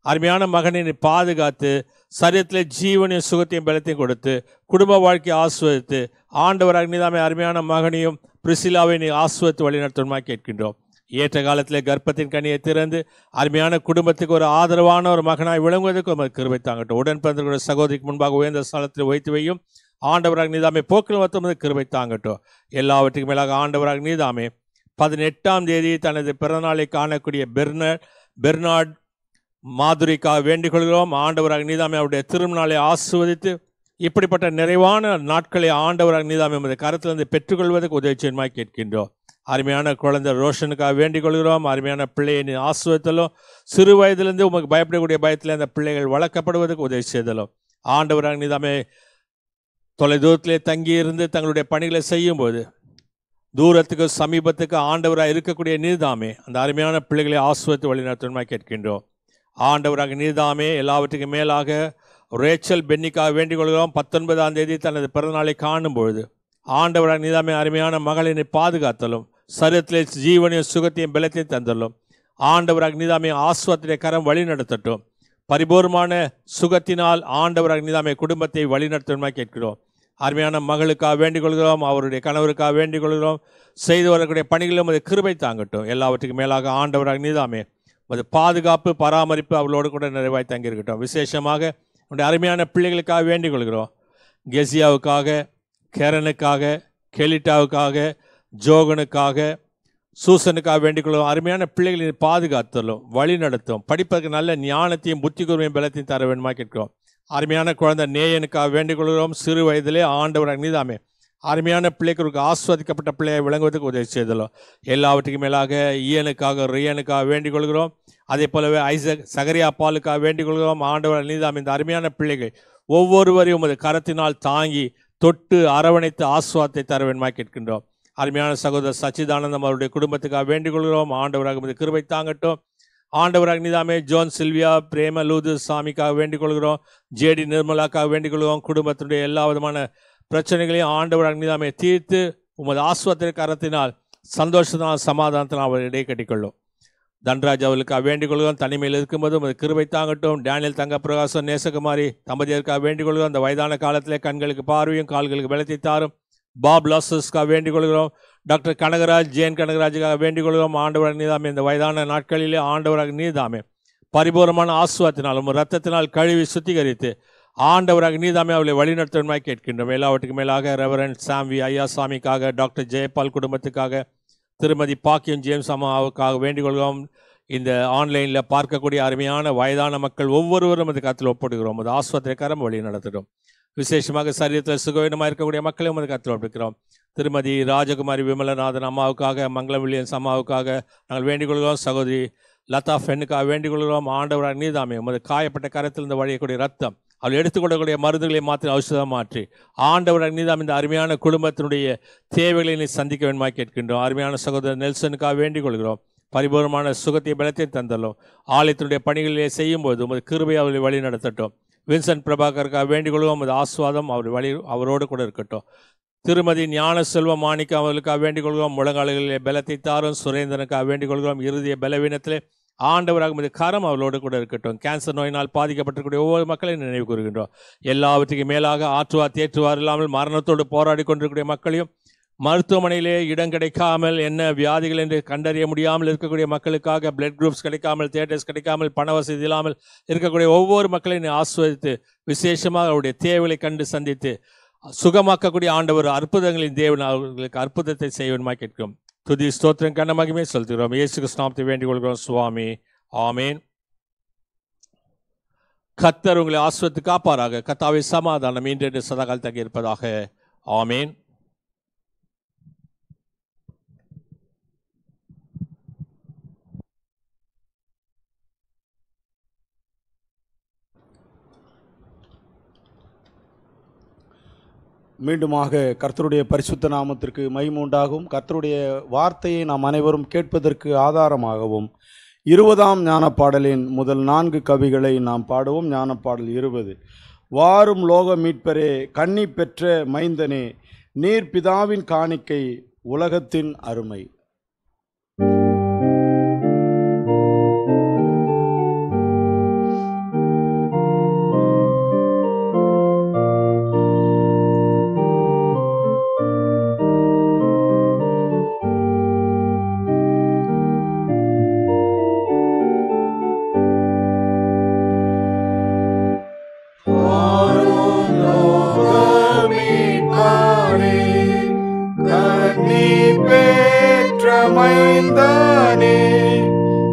அருமையான மகனை பாதுகாத்து சரீரத்தில் ஜீவனையும் சுகத்தையும் பலத்தையும் கொடுத்து குடும்ப வாழ்க்கையை ஆசுவதித்து, ஆண்டவராக நீதாமே அருமையான மகனையும் பிரிசிலாவை நீ ஆசுவத்து வழிநடத்துமாய் கேட்கின்றோம். ஏற்ற காலத்தில் கர்ப்பத்தின் கனியை திறந்து அருமையான குடும்பத்துக்கு ஒரு ஆதரவான ஒரு மகனாய் விளங்குவதற்கு ஒரு கிருபை தாங்கட்டும். உடன் பிறந்த சகோதரிக்கு முன்பாக உயர்ந்த ஸ்தலத்தில் வைத்து வையும். ஆண்டவராக நீதாமே போக்கில் வத்தும் கிருபை தாங்கட்டும். எல்லாவற்றுக்கும் மேலாக ஆண்டவராக நீதாமே 18ஆம் தேதி தனது பிறந்தநாளை காணக்கூடிய பெர்னார்ட் மாதுரிக்காக வேண்டிக் கொள்கிறோம். ஆண்டவராக நீதாமே அவருடைய திருநாளை ஆசிர்வதித்து இப்படிப்பட்ட நிறைவான நாட்களை ஆண்டவராக நீதாமே உமது கரத்திலிருந்து பெற்றுக்கொள்வதற்கு உதவி செய்யுமாய் கேட்கின்றோம். அருமையான குழந்தை ரோஷனுக்காக வேண்டிக் கொள்கிறோம். அருமையான பிள்ளையை நீ ஆசிர்வதித்தலும் சிறு வயதிலிருந்து உமக்கு பயப்படக்கூடிய பயத்தில் அந்த பிள்ளைகள் வளர்க்கப்படுவதற்கு உதவி செய்தலும். ஆண்டவராக நீதாமே தொலைதூரத்திலே தங்கியிருந்து தங்களுடைய பணிகளை செய்யும்போது தூரத்துக்கு சமீபத்துக்கு ஆண்டவராக இருக்கக்கூடிய நீதாமே அந்த அருமையான பிள்ளைகளை ஆசிர்வதித்து வழிநடத்துமாய் கேட்கின்றோம். ஆண்டவராக நீதாமே எல்லாவற்றுக்கும் மேலாக ரேச்சல் பென்னிக்காக வேண்டிக் கொள்கிறோம். 19ஆம் தேதி தனது பிறந்தநாளை காணும் பொழுது ஆண்டவராக நீதாமே அருமையான மகளினை பாதுகாத்தலும் சரீரத்திலே ஜீவனையும் சுகத்தையும் பலத்தையும் தந்தலும். ஆண்டவராக நீதாமே ஆஸ்வத்திலே கரம் வழி நடத்தட்டும். பரிபூர்ணமான சுகத்தினால் ஆண்டவராக நீதாமே குடும்பத்தை வழிநடத்துமாய் கேட்கிறோம். அருமையான மகளுக்காக வேண்டிக் கொள்கிறோம். அவருடைய கணவருக்காக வேண்டிக் கொள்கிறோம். செய்து வரக்கூடிய பணிகளிலும் அது கிருபை தாங்கட்டும். எல்லாவற்றுக்கும் மேலாக ஆண்டவராக நீதாமே அது பாதுகாப்பு பராமரிப்பு அவளோடு கூட நிறைவாய் தங்கியிருக்கட்டும். விசேஷமாக உடைய அருமையான பிள்ளைகளுக்காக வேண்டிக் கொள்கிறோம். கெசியாவுக்காக, கேரனுக்காக, கெலிட்டாவுக்காக, ஜோகனுக்காக, சூசனுக்காக வேண்டிக் கொள்கிறோம். அருமையான பிள்ளைகளை பாதுகாத்தலும் வழி நடத்தும் படிப்பதற்கு நல்ல ஞானத்தையும் புத்தி கூர்மையும் பலத்தையும் தர வேண்டுமா கேட்கிறோம். அருமையான குழந்தை நேயனுக்காக வேண்டிக் கொள்கிறோம். சிறு வயதிலே ஆண்டவராக நீதாமே அருமையான பிள்ளைகளுக்கு ஆஸ்வதிக்கப்பட்ட பிள்ளையை விளங்குவதற்கு உதவி செய்தலும். எல்லாவற்றுக்கும் மேலாக ஈயனுக்காக ரியனுக்காக வேண்டிக் கொள்கிறோம். அதே போலவே ஐசக் சகரியா பாலுக்காக வேண்டிக் கொள்கிறோம். ஆண்டவர் நீதாம் இந்த அருமையான பிள்ளைகள் ஒவ்வொருவரையும் உமது கரத்தினால் தாங்கி தொட்டு அரவணைத்து ஆஸ்வாதத்தை தர வேண்டுமா கேட்கின்றோம். அருமையான சகோதரர் சச்சிதானந்தம் அவருடைய குடும்பத்துக்காக வேண்டிக் கொள்கிறோம். ஆண்டவராக உமது கிருபை தாங்கட்டும். ஆண்டவராக நீதாமே ஜோன் சில்வியா பிரேம லூது சாமிக்காக வேண்டிக் கொள்கிறோம். ஜேடி நிர்மலாக்காக வேண்டிக் கொள்கிறோம். குடும்பத்தினுடைய எல்லா விதமான பிரச்சனைகளையும் ஆண்டவராக நீதாமே தீர்த்து உமது ஆஸ்வாத கரத்தினால் சந்தோஷத்தினால் சமாதானத்தினால் அவர் இடையே கட்டிக்கொள்ளும். தன்ராஜ் அவர்களுக்காக வேண்டிக் கொள்கிறோம். தனிமையில் இருக்கும்போது உமது கிருபை தாங்கட்டும். டேனியல் தங்க பிரகாசம் நேசகுமாரி தம்பதியருக்காக வேண்டிக் கொள்கிறோம். அந்த வயதான காலத்திலே கண்களுக்கு பார்வையும் கால்களுக்கு பலத்தை தாரும். பாப் லாசஸ்க்காக வேண்டிக் கொள்கிறோம். டாக்டர் கனகராஜ் ஜேன் கனகராஜுக்காக வேண்டிக் கொள்கிறோம். ஆண்டவராக நீதாமே இந்த வயதான நாட்களிலே ஆண்டவராக நீதாமே பரிபூர்ணமான ஆசுவாத்தினாலும் ரத்தத்தினால் கழுவி சுத்திகரித்து ஆண்டவராக நீதாமே அவளை வழிநடத்துவமாய் கேட்கின்றோம். எல்லாவற்றுக்கும் மேலாக ரெவரண்ட் சாம்வி ஐயா சாமிக்காக, டாக்டர் ஜெயபால் குடும்பத்துக்காக, திருமதி பாக்கியம் ஜேம்ஸ் அம்மாவுக்காக வேண்டிக் கொள்கிறோம். இந்த ஆன்லைனில் பார்க்கக்கூடிய அருமையான வயதான மக்கள் ஒவ்வொருவரும் அது கருத்தில் ஒப்படுகிறோம். அது ஆஸ்வத்திரக்காரம் வழி நடத்திடும். விசேஷமாக சரீரத்தில் சுகவீனமாக இருக்கக்கூடிய மக்களையும் அது கருத்தில் ஒப்பிக்கிறோம். திருமதி ராஜகுமாரி விமலநாதன் அம்மாவுக்காக, மங்களம் வில்லியன்ஸ் அம்மாவுக்காக நாங்கள் வேண்டிக் கொள்கிறோம். சகோதரி லதா ஃபென்னுக்காக வேண்டிக் கொள்கிறோம். ஆண்டவராக நீதாமே உமது காயப்பட்ட கரத்திலிருந்து வழியக்கூடிய ரத்தம் அவள் எடுத்துக்கொள்ளக்கூடிய மருந்துகளை மாற்றி ஔஷதம் மாற்றி ஆண்டவராக நீதாம் இந்த அருமையான குடும்பத்தினுடைய தேவைகளை நீ சந்திக்க வேண்டுமா கேட்கின்றோம். அருமையான சகோதரர் நெல்சனுக்காக வேண்டிக் கொள்கிறோம். பரிபூர்ணமான சுகத்தை பலத்தை தந்தலும் ஆலயத்தினுடைய பணிகளிலே செய்யும்போது உமது கிருபை அவர்களை வழி நடத்தட்டும். வின்சென்ட் பிரபாகருக்காக வேண்டிக் கொள்வோம். உமது ஆஸ்வாதம் அவரோடு கூட இருக்கட்டும். திருமதி ஞான செல்வம் மாணிக்கம் அவர்களுக்காக வேண்டிக் கொள்கிறோம். முழங்கால்களிலே பலத்தை தாரும். சுரேந்திரனுக்காக வேண்டிக் கொள்கிறோம். இறுதிய பலவீனத்திலே ஆண்டவராக உமது கரம் அவளோடு கூட இருக்கட்டும். கேன்சர் நோயினால் பாதிக்கப்பட்டிருக்கூடிய ஒவ்வொரு மக்களையும் நினைவு கூறுகின்றோம். எல்லாவற்றுக்கும் மேலாக ஆற்றுவார் தேற்றுவார் இல்லாமல் மரணத்தோடு போராடி கொண்டிருக்கக்கூடிய மக்களையும், மருத்துவமனையிலே இடம் கிடைக்காமல் என்ன வியாதிகள் என்று கண்டறிய முடியாமல் இருக்கக்கூடிய மக்களுக்காக, பிளட் குரூப்ஸ் கிடைக்காமல், தியேட்டர்ஸ் கிடைக்காமல், பண வசதி இல்லாமல் இருக்கக்கூடிய ஒவ்வொரு மக்களையும் ஆஸ்வதித்து விசேஷமாக அவருடைய தேவைகளை கண்டு சந்தித்து சுகமாக்கக்கூடிய ஆண்டவர் அற்புதங்களின் தேவன் அவர்களுக்கு அற்புதத்தை செய்வனுமா கேட்கிறோம். துதி ஸ்தோத்திரம் கண்ண மகிமை செலுத்துகிறோம். இயேசு கிறிஸ்துவை வேண்டிக் கொள்கிறோம் சுவாமி. ஆமேன். கர்த்தர் உங்களை ஆஸ்வதித்து காப்பாராக. கர்த்தாவே சமாதானம் இன்றென்று சதாகால் தங்கி இருப்பதாக. ஆமேன். மீண்டுமாக கர்த்தருடைய பரிசுத்த நாமத்திற்கு மகிமை உண்டாகும். கர்த்தருடைய வார்த்தையை நாம் அனைவரும் கேட்பதற்கு ஆதாரமாகவும் 20ஆம் ஞானப்பாடலின் முதல் 4 கவிகளை நாம் பாடுவோம். ஞானப்பாடல் 20. வாரும் லோக மீட்பரே, கன்னி பெற்ற மைந்தனே, நீர் பிதாவின் காணிக்கை, உலகத்தின் அருமை. கன்னி பெற்ற மைந்தனே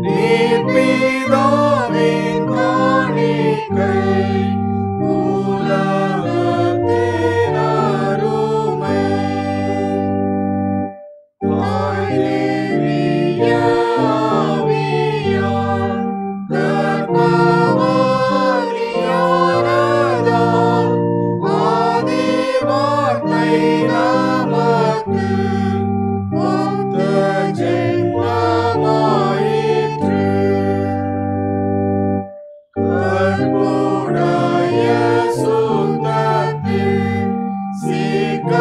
நீர் பிதாவின் காணிக்கை உலகத்தின் அருமை தாய் தேவிய ஆவியார் கர்ப்பவதியானதால் ஆதி வார்த்தை நமக்கு ஒத்த ஜென்மமாயிற்று. கற்புடைய சுத்தத்தில் சீக்கலாகமான்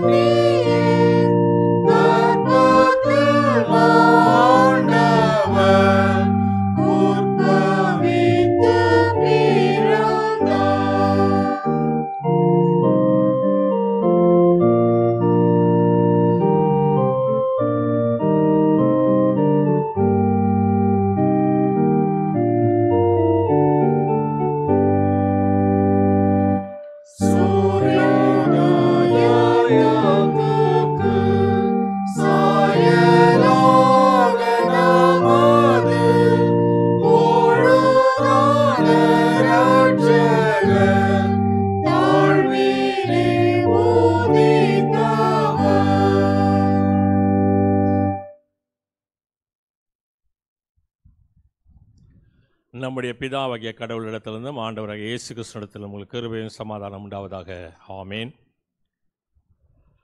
நீயே கற்பத்தில் ஆண்டவர் உற்பவித்து பிறந்தார். சூரியோதயத்துக்கு சாயலாக நமது பொழுதான இரட்சகர் தாழ்விலே உதித்தவர். நம்முடைய பிதாவாகிய கடவுளிடத்திலிருந்தும் ஆண்டவராகிய இயேசு கிறிஸ்துவிடத்திலும் உங்களுக்கு கிருபையும் சமாதானம் உண்டாவதாக. ஆமேன்.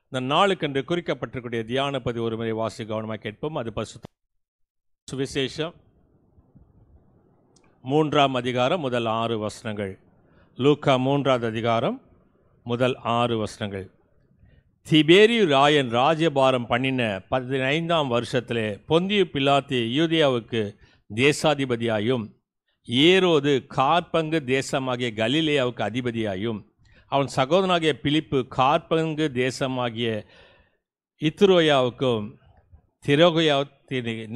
இந்த நாளுக்கென்று குறிக்கப்பட்டிருக்கூடிய தியான பதிவு ஒரு முறை வாசி கவனமாக கேட்போம். அது பரிசுத்த சுவிசேஷம் 3ஆம் அதிகாரம் முதல் 6 வசனங்கள். லூக்கா 3ஆவது அதிகாரம் முதல் 6 வசனங்கள். திபேரியு ராயன் ராஜ்யபாரம் பண்ணின 15ஆம் வருஷத்திலே பொந்தியு பிலாத்து யூதேயாவுக்கு தேசாதிபதியாயும் ஏரோது காற்பங்கு தேசமாகிய கலிலேயாவுக்கு அதிபதியாயும் அவன் சகோதரனாகிய பிலிப்பு காற்பங்கு தேசமாகிய இத்துரோயாவுக்கும் திரோகையா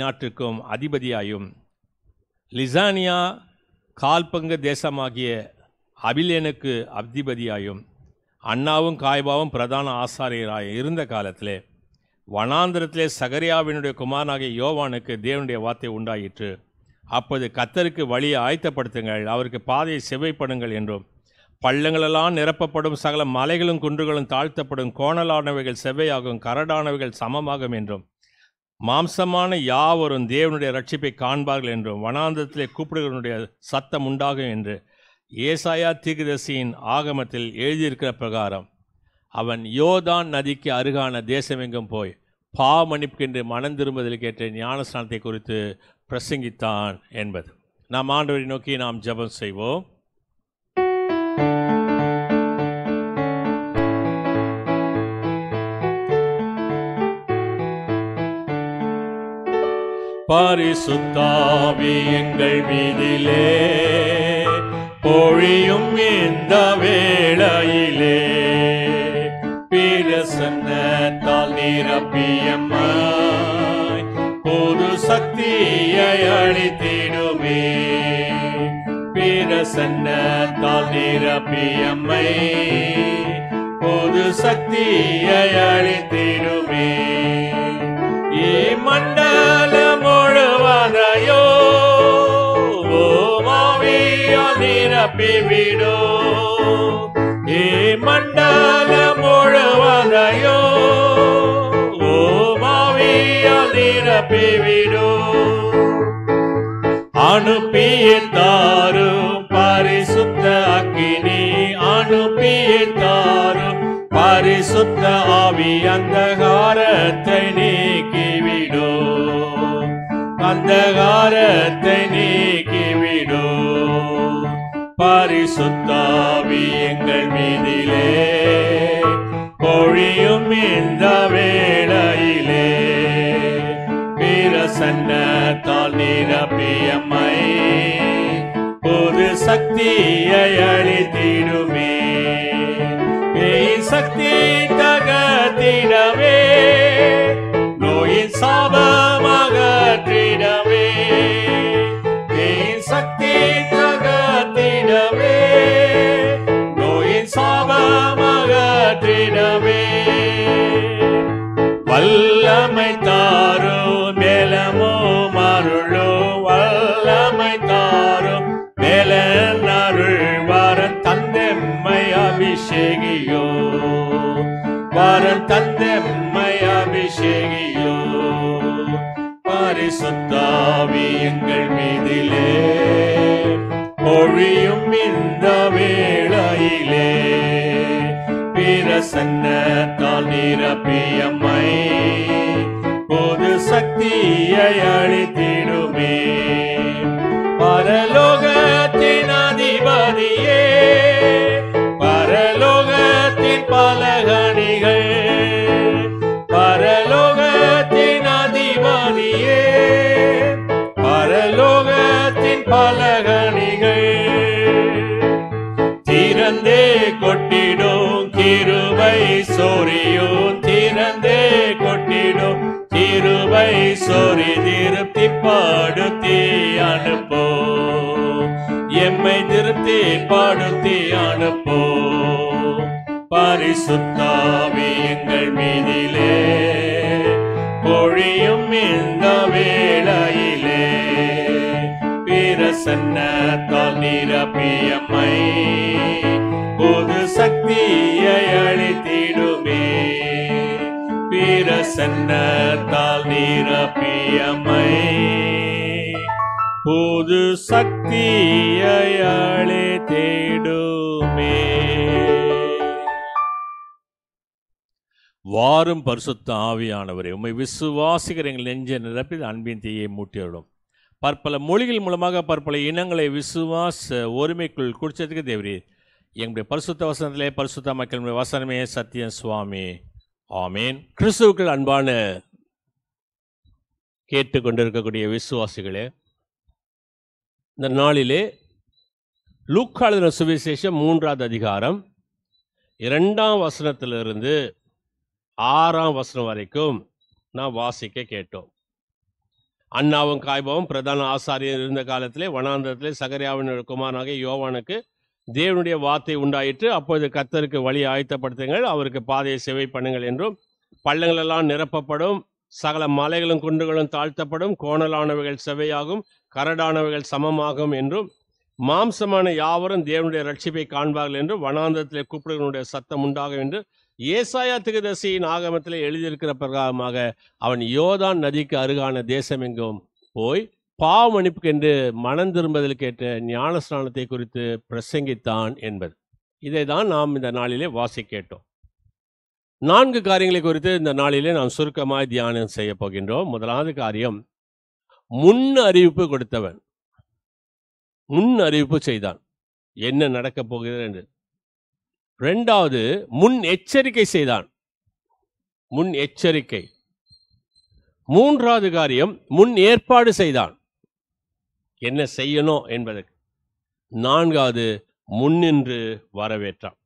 நாட்டிற்கும் அதிபதியாயும் லிசானியா கால்பங்கு தேசமாகிய அபிலேனுக்கு அதிபதியாயும் அண்ணாவும் காய்பாவும் பிரதான ஆசாரியராக இருந்த காலத்திலே வனாந்திரத்திலே சகரியாவினுடைய குமாரனாகிய யோவானுக்கு தேவனுடைய வார்த்தை உண்டாயிற்று. அப்போது கர்த்தருக்கு வழியை ஆயத்தப்படுத்துங்கள், அவருக்கு பாதையை செவ்வைப்படுங்கள் என்றும், பள்ளங்களெல்லாம் நிரப்பப்படும், சகல மலைகளும் குன்றுகளும் தாழ்த்தப்படும், கோணலானவைகள் செவ்வையாகும், கரடானவைகள் சமமாகும் என்றும், மாம்சமான யாவரும் தேவனுடைய ரட்சிப்பை காண்பார்கள் என்றும், வனாந்தரத்திலே கூப்பிடுகிறவனுடைய சத்தம் உண்டாகும் என்று ஏசாயா தீர்க்கதரிசியின் ஆகமத்தில் எழுதியிருக்கிற பிரகாரம் அவன் யோர்தான் நதிக்கு அருகான தேசமெங்கும் போய் பாவ மன்னிப்புக்கென்று மனம் திரும்புதலுக்கு ஏற்ற ஞானஸ்நானத்தை குறித்து பிரசங்கித்தான் என்பது. நாம் ஆண்டவரை நோக்கி நாம் ஜெபம் செய்வோம். பரிசுத்தாவி எங்கள் மீதிலே பொழியும் இந்த வேளையிலே பிரசன்னத்தால் நிரப்பியம்மாய் புது சக்தியை அளித்திடுமே. பிரசன்னத்தால் நிரப்பியம்மை புது சக்தியை அளித்திடுமே. மண்டலம் முழுவதையோ ஓமாவியால் நிரப்பிவிடோ. மண்டலம் முழுவதையோ ஓமாவியால் நிரப்பிவிடோ. அனுப்பித்தாரும் பரிசுத்த அக்கினி, அனுப்பித்தாரும் பரிசுத்த ஆவி அந்தகாரத்தை நீக்கிவிடோ, அந்தகாரத்தை நீக்கிவிடோ. பரிசுத்தாவி எங்கள் மீதிலே பொழியும் இந்த வேளையிலே பிரசன்னத்தால் நிரப்பியம்மை புது சக்தியை அளித்திடுமே. பேயின் சக்தி தகத்திடவே, நோயின் சாபமகற்றிடவே. பேயின் சக்தி தகத்திடவே, நோயின் சாபமகற்றிடவே. வல்ல பரன் தந்தம்மை அபிஷேகியோ பரிசுத்தாவி எங்கள் மீதிலே பொழியும் இந்த வேளையிலே பிரசன்னத்தால் நிரப்பியம்மை பொது சக்தியை அளித்திடுமே பரலோகத்தின் அதிபதியே பரலோகத்தின் பலகணிகள் பரலோகத்தின் அதிபதியே பரலோகத்தின் பலகணிகள் திறந்தே கொட்டிடும் கிருபை சொரியும் திறந்தே கொட்டிடும் கிருபை சொரி திருப்தி படுத்தி அனுப்போ எம்மை திருப்தி படுத்தி அனுப்போ பரிசுத்தாவி எங்கள் மீதிலே பொழியும் இந்த வேளையிலே பிரசன்னத்தால் நிரப்பியம்மை புது சக்தியை அளித்திடுமே பிரசன்னத்தால் நிரப்பியம்மை புது சக்தியை அளித்திடுமே. வாரும் பரிசுத்த ஆவியானவரே, உம்மை விசுவாசிக்கிற எங்கள் நெஞ்சை நிரப்பி அன்பின் தீயை மூட்டிவிடும். பற்பல மொழிகள் மூலமாக பற்பல இனங்களை விசுவாச ஒருமைக்குள் குடிச்சதுக்கு தேவரீர் எங்களுடைய பரிசுத்த வசனத்திலே பரிசுத்த மக்களுடைய வசனமே சத்தியம் சுவாமி. ஆமேன். கிறிஸ்துவுக்குள் அன்பான கேட்டுக்கொண்டிருக்கக்கூடிய விசுவாசிகளே, இந்த நாளிலே லூக்கா எழுதின சுவிசேஷம் 3வது அதிகாரம் 2ஆம் வசனத்திலிருந்து 6ஆம் வசனம் வரைக்கும் நான் வாசிக்க கேட்டோம். அன்னாவும் காய்பாவும் பிரதான ஆசாரியர் இருந்த காலத்திலே வனாந்தரத்திலே சகரியாவின் குமாரனாகிய யோவானுக்கு தேவனுடைய வார்த்தை உண்டாயிற்று. அப்பொழுது கர்த்தருக்கு வழி ஆயத்தப்படுத்துங்கள், அவருக்கு பாதையை செவை பண்ணுங்கள் என்றும், பள்ளங்களெல்லாம் நிரப்பப்படும், சகல மலைகளும் குன்றுகளும் தாழ்த்தப்படும், கோணலானவைகள் செவையாகும், கரடானவைகள் சமமாகும் என்றும், மாம்சமான யாவரும் தேவனுடைய ரட்சிப்பை காண்பார்கள் என்றும், வனாந்தரத்திலே கூப்பிடுகளுடைய சத்தம் உண்டாகும் என்று ஏசாயா தீர்க்கதரிசியின் ஆகமத்திலே எழுதியிருக்கிற பிரகாரமாக அவன் யோர்தான் நதிக்கு அருகான தேசமெங்கும் போய் பாவ மன்னிப்புக்கு என்று மனம் திரும்புதல் கேட்ட ஞானஸ்நானத்தை குறித்து பிரசங்கித்தான் என்பது. இதை தான் நாம் இந்த நாளிலே கேட்டோம். 4 காரியங்களை குறித்து இந்த நாளிலே நாம் சுருக்கமாய் தியானம் செய்ய போகின்றோம். முதலாவது காரியம், முன் அறிவிப்பு கொடுத்தவன். முன் அறிவிப்பு செய்தான் என்ன நடக்கப் போகிறது என்று. 2வது, முன் எச்சரிக்கை செய்தான். முன் எச்சரிக்கை. 3வது காரியம், முன் ஏற்பாடு செய்தான் என்ன செய்யணும் என்பதற்கு. 4வது, முன்னின்று வரவேற்றான்.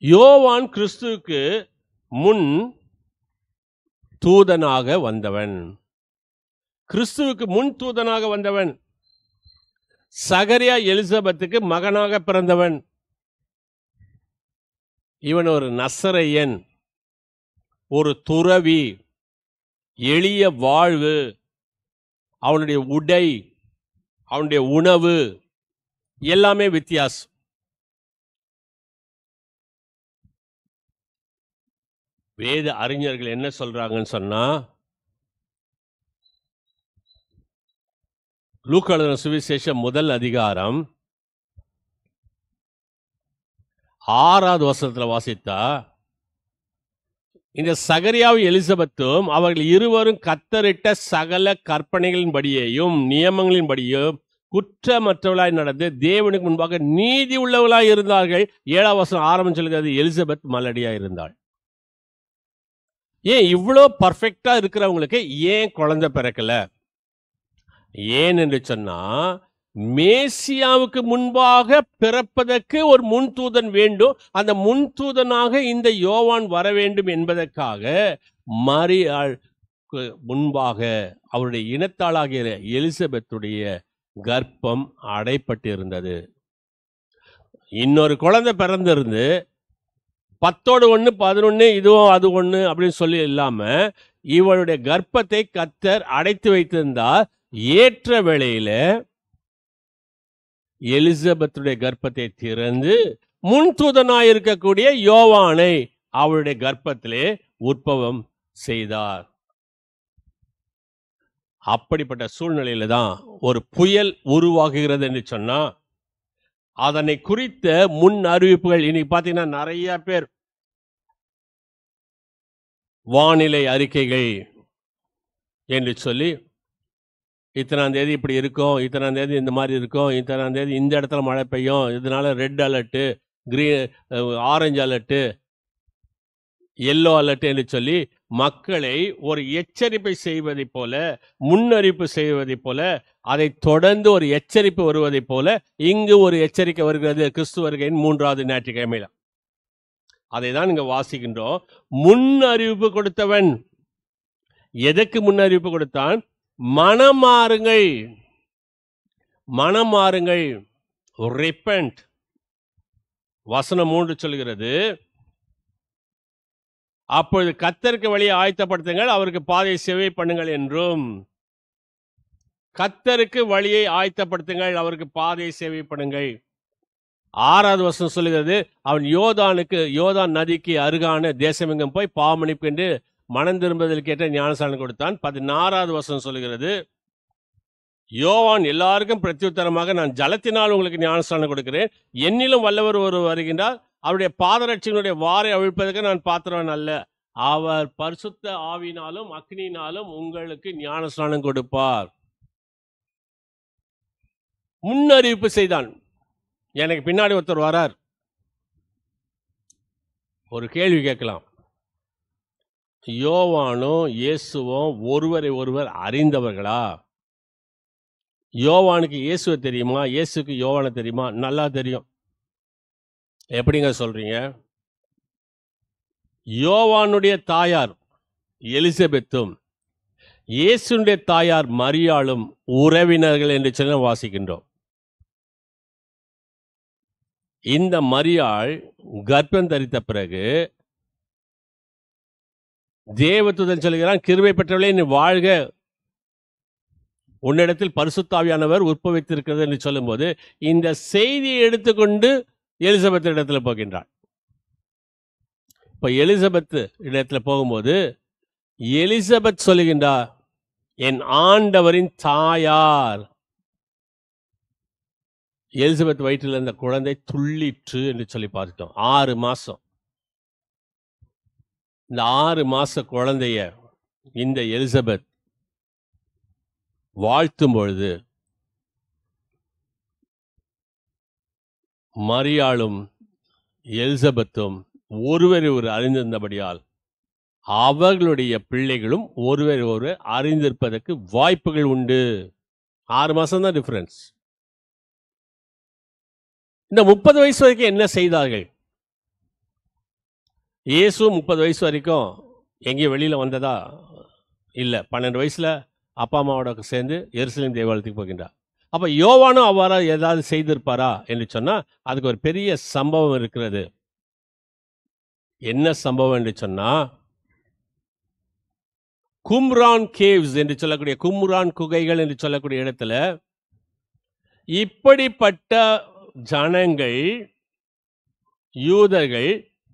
யோவான் கிறிஸ்துவுக்கு முன் தூதனாக வந்தவன். கிறிஸ்துவுக்கு முன் தூதனாக வந்தவன். சகரியா எலிசபெத்துக்கு மகனாக பிறந்தவன். இவன் ஒரு நசரேயன், ஒரு துறவி, எளிய வாழ்வு, அவனுடைய உடை, அவனுடைய உணவு எல்லாமே வித்தியாசம். வேத அறிஞர்கள் என்ன சொல்றாங்கன்னு சொன்னா, லூக்கா எழுதின சுவிசேஷம் 1 அதிகாரம் 6வது வசனத்துல வாசித்தா, இந்த சகரியாவும் எலிசபெத்தும் அவர்கள் இருவரும் கத்தரிட்ட சகல கற்பனைகளின்படியேயும் நியமங்களின்படியும் குற்றமற்றவளாய் நடந்து தேவனுக்கு முன்பாக நீதி உள்ளவளாய் இருந்தார்கள். 7ஆம் வசனம் ஆரம்பம் சொல்கிறது, எலிசபெத் மலடியா இருந்தாள். ஏன் இவ்வளோ பர்ஃபெக்டா இருக்கிறவங்களுக்கு ஏன் குழந்தை பிறக்கல? ஏன் என்று சொன்னா, மேசியாவுக்கு முன்பாக பிறப்பதற்கு ஒரு முன் தூதன் வேண்டும். அந்த முன் தூதனாக இந்த யோவான் வர வேண்டும் என்பதற்காக மரியாள் முன்பாக அவருடைய இனத்தாளாகிய எலிசபெத்துடைய கர்ப்பம் அடைப்பட்டிருந்தது. இன்னொரு குழந்தை பிறந்திருந்து 10ஓடு 1 11 இதுவும் அது 1 அப்படின்னு சொல்லி இல்லாம இவளுடைய கர்ப்பத்தை கர்த்தர் அடைத்து வைத்திருந்தார். ஏற்ற வேளையில எலிசபெத்துடைய கர்ப்பத்தை திறந்து முன் தூதனாயிருக்கக்கூடிய யோவானை அவருடைய கர்ப்பத்திலே உற்பவம் செய்தார். அப்படிப்பட்ட சூழ்நிலையில தான் ஒரு புயல் உருவாகுகிறது என்று சொன்னா, அதனை குறித்த முன் அறிவிப்புகள் இன்னைக்கு பார்த்தீங்கன்னா நிறைய பேர் வானிலை அறிக்கைகள் என்று சொல்லி இத்தனாம் தேதி இப்படி இருக்கும், இத்தனாம் தேதி இந்த மாதிரி இருக்கும், இத்தனாம் தேதி இந்த இடத்துல மழை பெய்யும், இதனால red alert, orange alert, yellow alert என்று சொல்லி மக்களை ஒரு எச்சரிப்பை செய்வதைப் போல, முன்னறிவிப்பு செய்வதைப் போல, அதை தொடர்ந்து ஒரு எச்சரிப்பு வருவதைப் போல இங்கு ஒரு எச்சரிக்கை வருகிறது கிறிஸ்து வருகையின் 3வது ஞாயிற்றுக்கிழமையில. அதை தான் இங்க வாசிக்கின்றோம். முன்னறிவிப்பு கொடுத்தவன் எதற்கு முன்னறிவிப்பு கொடுத்தான்? மனமாறுங்கள், மனமாறுங்கள், repent. வசனம் 3 சொல்கிறது, அப்பொழுது கர்த்தருக்கு வழியை ஆயத்தப்படுத்துங்கள், அவருக்கு பாதையை செவ்வை பண்ணுங்கள் என்றும். கர்த்தருக்கு வழியை ஆயத்தப்படுத்துங்கள், அவருக்கு பாதையை செவ்வை பண்ணுங்கள். 6வது வசனம் சொல்லுகிறது, அவன் யோர்தான் நதிக்கு அருகான தேசமெங்கும் போய் பாவமன்னிப்பு என்று மனம் திரும்புதலுக்கு ஏற்ற ஞானஸ்நானம் கொடுத்தான். 16வது வசனம் சொல்லுகிறது, யோவான் எல்லாருக்கும் பிரத்யுத்தரமாக, நான் ஜலத்தினால் உங்களுக்கு ஞானஸ்நானம் கொடுக்கிறேன், என்னிலும் வல்லவர் ஒருவர் வருகின்றார், அவருடைய பாதரட்சியினுடைய வாரை அவிழ்ப்பதற்கு நான் பாத்திரவன் அல்ல, அவர் பரிசுத்த ஆவினாலும் அக்னியினாலும் உங்களுக்கு ஞானஸ்நானம் கொடுப்பார். முன்னறிவிப்பு செய்தான். எனக்கு பின்னாடி ஒருத்தர் வரார், ஒரு கேள்வி கேட்கலாம். யோவானும் இயேசுவும் ஒருவரை ஒருவர் அறிந்தவர்களா? யோவானுக்கு இயேசுவை தெரியுமா? இயேசுக்கு யோவானை தெரியுமா? நல்லா தெரியும். எப்படிங்க சொல்றீங்க? யோவானுடைய தாயார் எலிசபெத்தும் இயேசுடைய தாயார் மரியாளும் உறவினர்கள் என்று சொல்லி வாசிக்கின்றோம். இந்த மரியாள் கர்ப்பம் தரித்த பிறகு தேவதூதன் சொல்கிறான், கிருபை பெற்றவளே நீ வாழ்க, உன்னிடத்தில் பரிசுத்தாவியானவர் உற்பவித்திருக்கிறது என்று சொல்லும்போது இந்த செய்தியை எடுத்துக்கொண்டு எலிசபெத் இடத்துல போகின்றாள். இப்ப எலிசபெத் இடத்துல போகும்போது எலிசபெத் சொல்லுகின்றார், என் ஆண்டவரின் தாயார். எலிசபெத் வயிற்றில் இருந்த குழந்தை துள்ளிற்று என்று சொல்லி பார்த்துட்டோம். 6 மாசம். இந்த 6 மாச குழந்தைய இந்த எலிசபெத் வாழ்த்தும் பொழுது மரியாளும் எலிசபெத்தும் ஒருவரை ஒரு அறிந்திருந்தபடியால் அவர்களுடைய பிள்ளைகளும் ஒருவரை ஒருவர் அறிந்திருப்பதற்கு வாய்ப்புகள் உண்டு. 6 மாசம் தான் டிஃபரன்ஸ். இந்த 30 வயசு வரைக்கும் என்ன செய்தார்கள்? இயேசு 30 வயசு வரைக்கும் எங்கேயும் வெளியில வந்ததா இல்லை. 12 வயசுல அப்பா அம்மாவோட சேர்ந்து எருசலேம் தேவாலயத்துக்கு போகின்றார். அப்ப யோவானும் அவ்வாறா ஏதாவது செய்திருப்பாரா என்று சொன்னா அதுக்கு ஒரு பெரிய சம்பவம் இருக்கிறது. என்ன சம்பவம் என்று சொன்னா, கும்ரான் கேவ்ஸ் என்று சொல்லக்கூடிய, கும்ரான் குகைகள் என்று சொல்லக்கூடிய இடத்துல இப்படிப்பட்ட ஜனங்கள், யூதர்கள்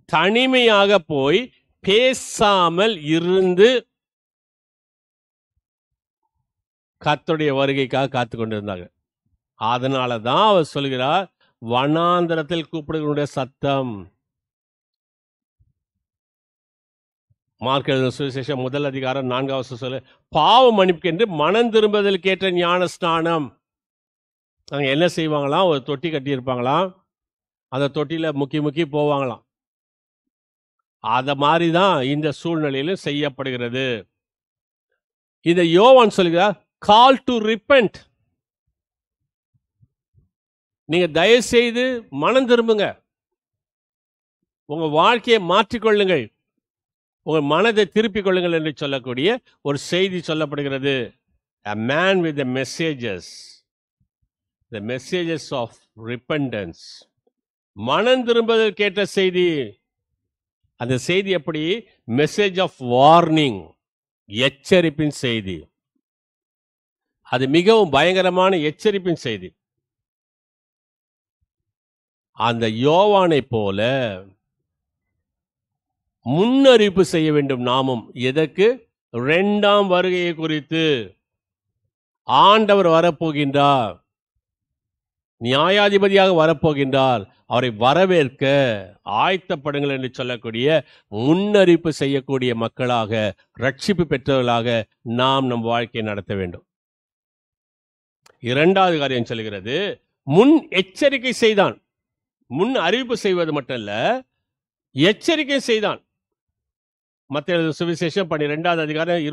தனிமையாக போய் பேசாமல் இருந்து கர்த்தருடைய வருகைக்காக காத்து கொண்டிருந்தாங்க. அதனால தான் அவர் சொல்கிறார், வனாந்தரத்தில் கூப்பிடுகிற சத்தம். மார்க் எழுதின சுவிசேஷம் 1 அதிகாரம் 4வது சொல்லு, பாவ மன்னிப்புக்கு என்று மனம் திரும்புதலுக்கு ஏற்ற ஞான ஸ்நானம். அங்க என்ன செய்வாங்களாம்? ஒரு தொட்டி கட்டி இருப்பாங்களாம், அந்த தொட்டியில முக்கி போவாங்களாம். அத மாதிரி தான் இந்த சூழ்நிலையிலும் செய்யப்படுகிறது. இதை யோவான் சொல்கிறார், கால் டு ரிப்பெண்ட். நீங்க தயவு செய்து மனம் திரும்புங்க, உங்க வாழ்க்கையை மாற்றிக்கொள்ளுங்கள், உங்க மனதை திருப்பிக் கொள்ளுங்கள் என்று சொல்லக்கூடிய ஒரு செய்தி சொல்லப்படுகிறது. A man with the messages of repentance. மனம் திரும்புதல் கேட்ட செய்தி. அந்த செய்தி எப்படி? மெசேஜ் ஆஃப் வார்னிங், எச்சரிப்பின் செய்தி. அது மிகவும் பயங்கரமான எச்சரிப்பின் செய்தி. அந்த யோவானை போல முன்னறிவிப்பு செய்ய வேண்டும் நாமும். எதற்கு? இரண்டாம் வருகையை குறித்து. ஆண்டவர் வரப்போகின்றார், நியாயாதிபதியாக வரப்போகின்றார். அவரை வரவேற்க ஆயத்தப்படுங்கள் என்று சொல்லக்கூடிய முன்னறிவிப்பு செய்யக்கூடிய மக்களாக, ரட்சிப்பு பெற்றவர்களாக நாம் நம் வாழ்க்கையை நடத்த வேண்டும். இரண்டாவது காரியம் சொல்கிறது, முன் எச்சரிக்கை செய்தான். முன் அறிவிப்பு செய்வது மட்டுமல்ல, எச்சரிக்கை செய்தான். மத்தேயு சுவிசேஷம் 12வது அதிகாரம்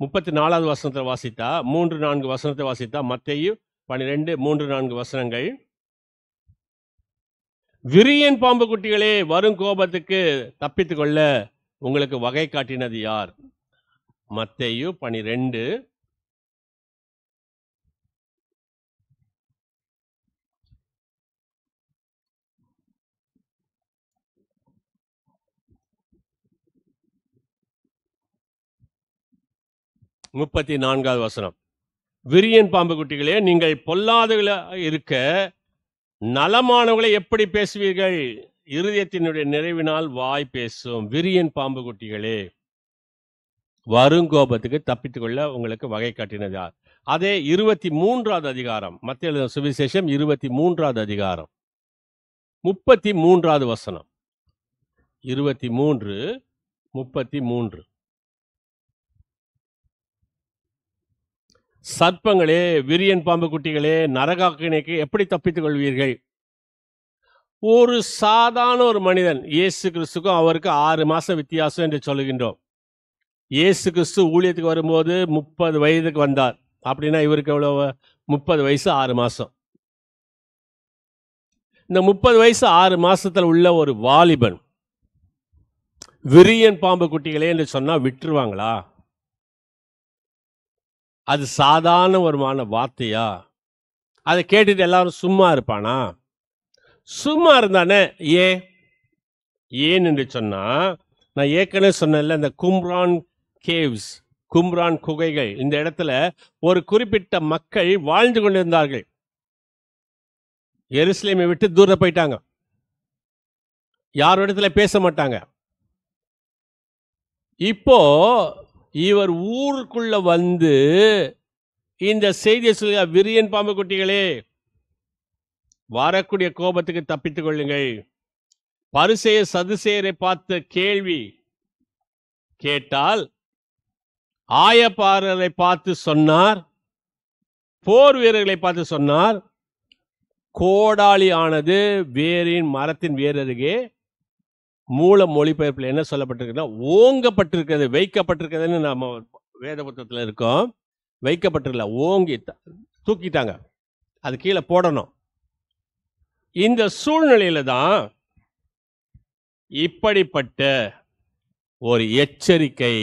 34வது வசனத்தை வாசித்தா, 3-4 வசனத்தை வாசித்தா, மத்தேயு 12:3-4 வசனங்கள். விரியன் பாம்பு குட்டிகளே, வரும் கோபத்துக்கு தப்பித்துக் கொள்ள உங்களுக்கு வகை காட்டினது யார்? மத்தேயு 12 34வது வசனம். விரியன் பாம்பு குட்டிகளே, நீங்கள் பொல்லாதவர்களாக இருக்க நலமானவர்களை எப்படி பேசுவீர்கள்? இருதயத்தினுடைய நிறைவினால் வாய் பேசும். விரியன் பாம்பு குட்டிகளே, வருங்கோபத்துக்கு தப்பித்துக் கொள்ள உங்களுக்கு வகை காட்டினது யார்? அதே 23வது அதிகாரம், மத்தேயு சுவிசேஷம் 23வது அதிகாரம் 33வது வசனம். 23:33. சர்ப்பங்களே, விரியன் பாம்பு குட்டிகளே, நரகாக்கினைக்கு எப்படி தப்பித்துக் கொள்வீர்கள்? ஒரு சாதாரண ஒரு மனிதன், இயேசு கிறிஸ்துக்கும் அவருக்கு 6 மாசம் வித்தியாசம் என்று சொல்லுகின்றோம். இயேசு கிறிஸ்து ஊழியத்துக்கு வரும்போது 30 வயதுக்கு வந்தார். அப்படின்னா இவருக்கு எவ்வளவு? 30 வயசு 6 மாசம். இந்த 30 வயசு 6 மாசத்துல உள்ள ஒரு வாலிபன் விரியன் பாம்பு குட்டிகளே என்று சொன்னா விட்டுருவாங்களா? அது சாதாரண ஒருமான வார்த்தையா? அதை கேட்டுட்டு எல்லாரும் சும்மா இருப்பானா? சும்மா இருந்தானே. ஏன் என்று சொன்னா, நான் ஏற்கனவே சொன்னேன்ல, இந்த கும்ரான் கேவ்ஸ், கும்ரான் குகைகள், இந்த இடத்துல ஒரு குறிப்பிட்ட மக்கள் வாழ்ந்து கொண்டிருந்தார்கள். எருசலேமை விட்டு தூர போயிட்டாங்க. யாரோடத்துல பேச மாட்டாங்க. இப்போ இவர் ஊருக்குள்ள வந்து இந்த செய்தியை சொல்ல, விரியன் பாம்பு குட்டிகளே, வரக்கூடிய கோபத்துக்கு தப்பித்துக் கொள்ளுங்கள். பரிசேயர் சதுசேயரை பார்த்த கேள்வி கேட்டால், ஆயப்பாரரை பார்த்து சொன்னார், போர் வீரர்களை பார்த்து சொன்னார், கோடாளி ஆனது வேரின் மரத்தின் வேர் அருகே, மூல மொழிபெயர்ப்பில் என்ன சொல்லப்பட்டிருக்குன்னா, ஓங்கப்பட்டிருக்கிறது, வைக்கப்பட்டிருக்கிறதுன்னு நம்ம வேத புத்தகத்தில் இருக்கோம். வைக்கப்பட்டிருக்கல, ஓங்கி தூக்கிட்டாங்க, அது கீழே போடணும். இந்த சூழ்நிலையில தான் இப்படிப்பட்ட ஒரு எச்சரிக்கை,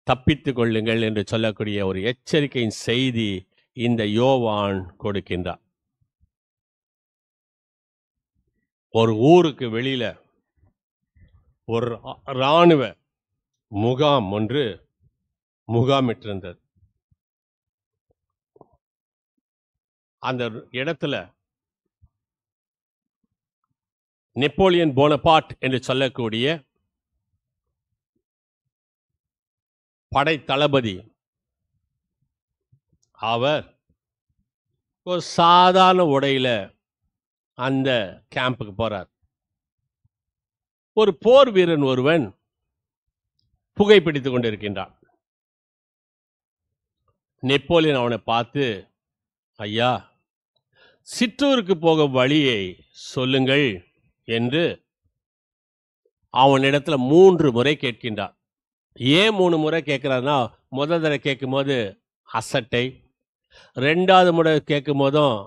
தப்பித்துக் கொள்ளுங்கள் என்று சொல்லக்கூடிய ஒரு எச்சரிக்கையின் செய்தி இந்த யோவான் கொடுக்கின்றார். ஒரு ஊருக்கு வெளியில ஒரு இராணுவ முகாம் ஒன்று முகாமிட்டிருந்தது. அந்த இடத்துல நெப்போலியன் போனபார்ட் என்று சொல்லக்கூடிய படை தளபதி, அவர் ஒரு சாதாரண உடையில அந்த கேம்புக்கு போறார். ஒரு போர் வீரன் ஒருவன் புகைப்பிடித்துக் கொண்டிருக்கின்றான். நெப்போலியன் அவனை பார்த்து, ஐயா, சிற்றூருக்கு போக வழியை சொல்லுங்கள் என்று அவனிடத்துல 3 முறை கேட்கின்றார். ஏன் 3 முறை கேட்கிறார்னா, முதல் தடவை கேட்கும் போது அசட்டை, 2வது முறை கேட்கும் போதும்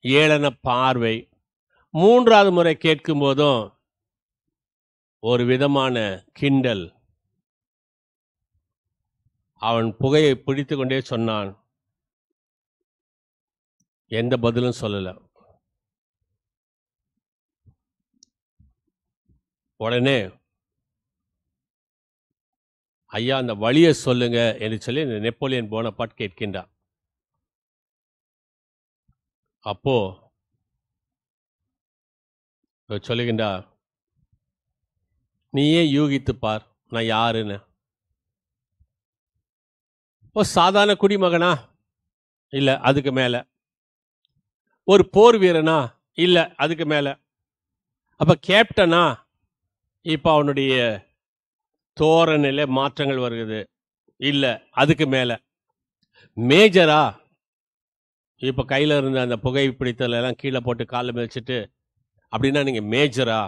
ஏளன பார்வை, 3வது முறை கேட்கும் போதும் ஒரு விதமான கிண்டல். அவன் புகையை பிடித்து கொண்டே சொன்னான். எந்த பதிலும் சொல்லல. உடனே, ஐயா, அந்த வழியை சொல்லுங்க என்று சொல்லி இந்த நெப்போலியன் போனபார்ட் கேட்கின்றார். அப்போ சொல்லுகின்றார், நீயே யூகித்து பார் நான் யாருன்னு. ஒரு சாதாரண குடிமகனா? இல்லை, அதுக்கு மேலே. ஒரு போர் வீரனா? இல்லை, அதுக்கு மேலே. அப்போ கேப்டனா? இப்போ அவனுடைய தோரணையில மாற்றங்கள் வருகிறது. இல்லை, அதுக்கு மேலே. மேஜரா? இப்போ கையில் இருந்த அந்த புகை பிடித்தலாம் கீழே போட்டு காலில் மிதிச்சிட்டு அப்படின்னா நீங்கள் மேஜரா?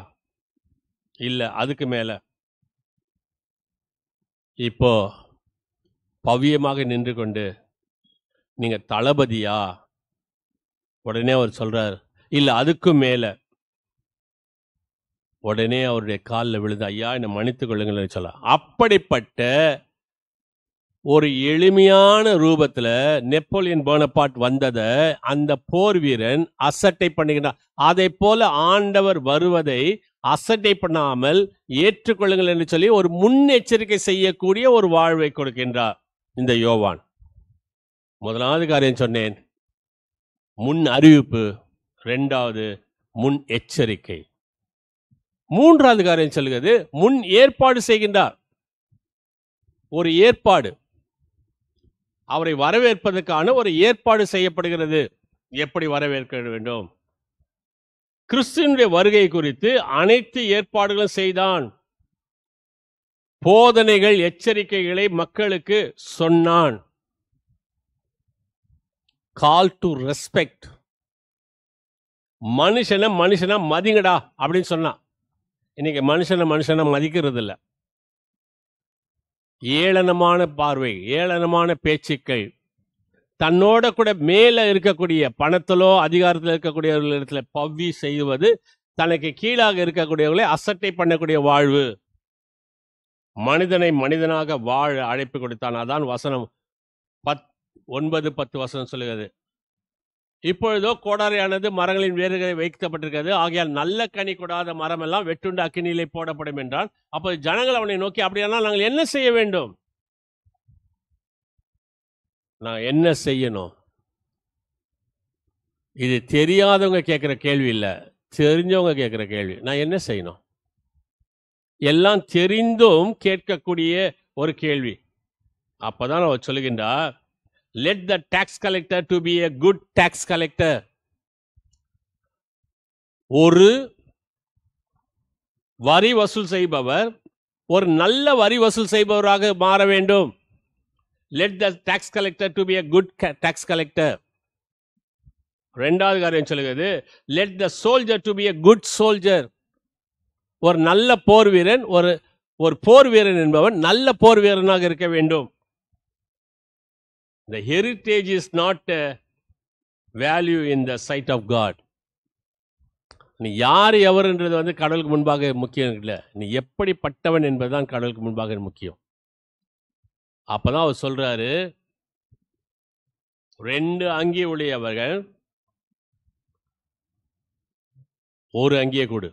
இல்லை, அதுக்கு மேலே. இப்போ பவ்யமாக நின்று கொண்டு நீங்கள் தளபதியா? உடனே அவர் சொல்றார் இல்லை, அதுக்கும் மேலே. உடனே அவருடைய காலில் விழுந்து ஐயா என்னை மன்னித்துக் கொள்ளுங்கள் சொல்ல. அப்படிப்பட்ட ஒரு எளிமையான ரூபத்தில் நெப்போலியன் போனபார்ட் வந்ததை அந்த போர் வீரன் அசட்டை பண்ணுகிறார். அதை போல ஆண்டவர் வருவதை அசட்டை பண்ணாமல் ஏற்றுக்கொள்ளுங்கள் என்று சொல்லி ஒரு முன்னெச்சரிக்கை செய்யக்கூடிய ஒரு வாழ்வை கொடுக்கின்றார் இந்த யோவான். முதலாவது காரியம் சொன்னேன், முன் அறிவிப்பு. இரண்டாவது முன் எச்சரிக்கை. மூன்றாவது காரியம் சொல்கிறது முன் ஏற்பாடு செய்கின்றார். ஒரு ஏற்பாடு, அவரை வரவேற்பதற்கான ஒரு ஏற்பாடு செய்யப்படுகிறது. எப்படி வரவேற்க வேண்டும்? கிறிஸ்துவினுடைய வருகை குறித்து அனைத்து ஏற்பாடுகளும் செய்தான். போதனைகள், எச்சரிக்கைகளை மக்களுக்கு சொன்னான். Call to respect. மனுஷனை மதிங்கடா அப்படின்னு சொன்னான். இன்னைக்கு மனுஷனை மதிக்கிறது இல்லை. ஏளனமான பார்வை, ஏளனமான பேச்சுக்கள், தன்னோட கூட மேல இருக்கக்கூடிய பணத்திலோ அதிகாரத்தில் இருக்கக்கூடியவர்களிடத்துல பவ்வி செய்வது, தனக்கு கீழாக இருக்கக்கூடியவர்களை அசட்டை பண்ணக்கூடிய வாழ்வு. மனிதனை மனிதனாக வாழ அழைப்பு கொடுத்தான். அதான் வசனம் 9-10 வசனம் சொல்லுகிறது. இப்பொழுதோ கோடாரியானது மரங்களின் வேர்களை வைக்கப்பட்டிருக்கிறது, ஆகையால் நல்ல கனி கொடாத மரம் எல்லாம் வெட்டுண்டு அக்கினியிலே போடப்படும் என்றான். அப்போ ஜனங்கள் அவனை நோக்கி, அப்படியானால் நாங்கள் என்ன செய்ய வேண்டும்? நான் என்ன செய்யணும்? இது தெரியாதவங்க கேட்குற கேள்வி இல்லை, தெரிஞ்சவங்க கேட்குற கேள்வி. நான் என்ன செய்யணும்? எல்லாம் தெரிந்தும் கேட்கக்கூடிய ஒரு கேள்வி. அப்பதான் அவர் சொல்லுகின்றார், let the tax collector to be a good tax collector. ஒரு வரி வசூல் செய்பவர் ஒரு நல்ல வரி வசூல் செய்பவராக மாற வேண்டும். let the tax collector to be a good tax collector. இரண்டாவது காரியம் சொல்லுகிறது, let the soldier to be a good soldier. ஒரு நல்ல போர் வீரன், ஒரு போர் வீரன் என்பவன் நல்ல போர் வீரனாக இருக்க வேண்டும். The heritage is not a value in the sight of God. நீ யார் எவர்ன்றது கடவுளுக்கு முன்பாக முக்கியம் இல்லை, நீ எப்படிப்பட்டவன் என்பதுதான் கடவுளுக்கு முன்பாக முக்கியம். அப்பதான் அவர் சொல்றாரு, 2 அங்கி உடையவர்கள் ஒரு அங்கியை கொடு,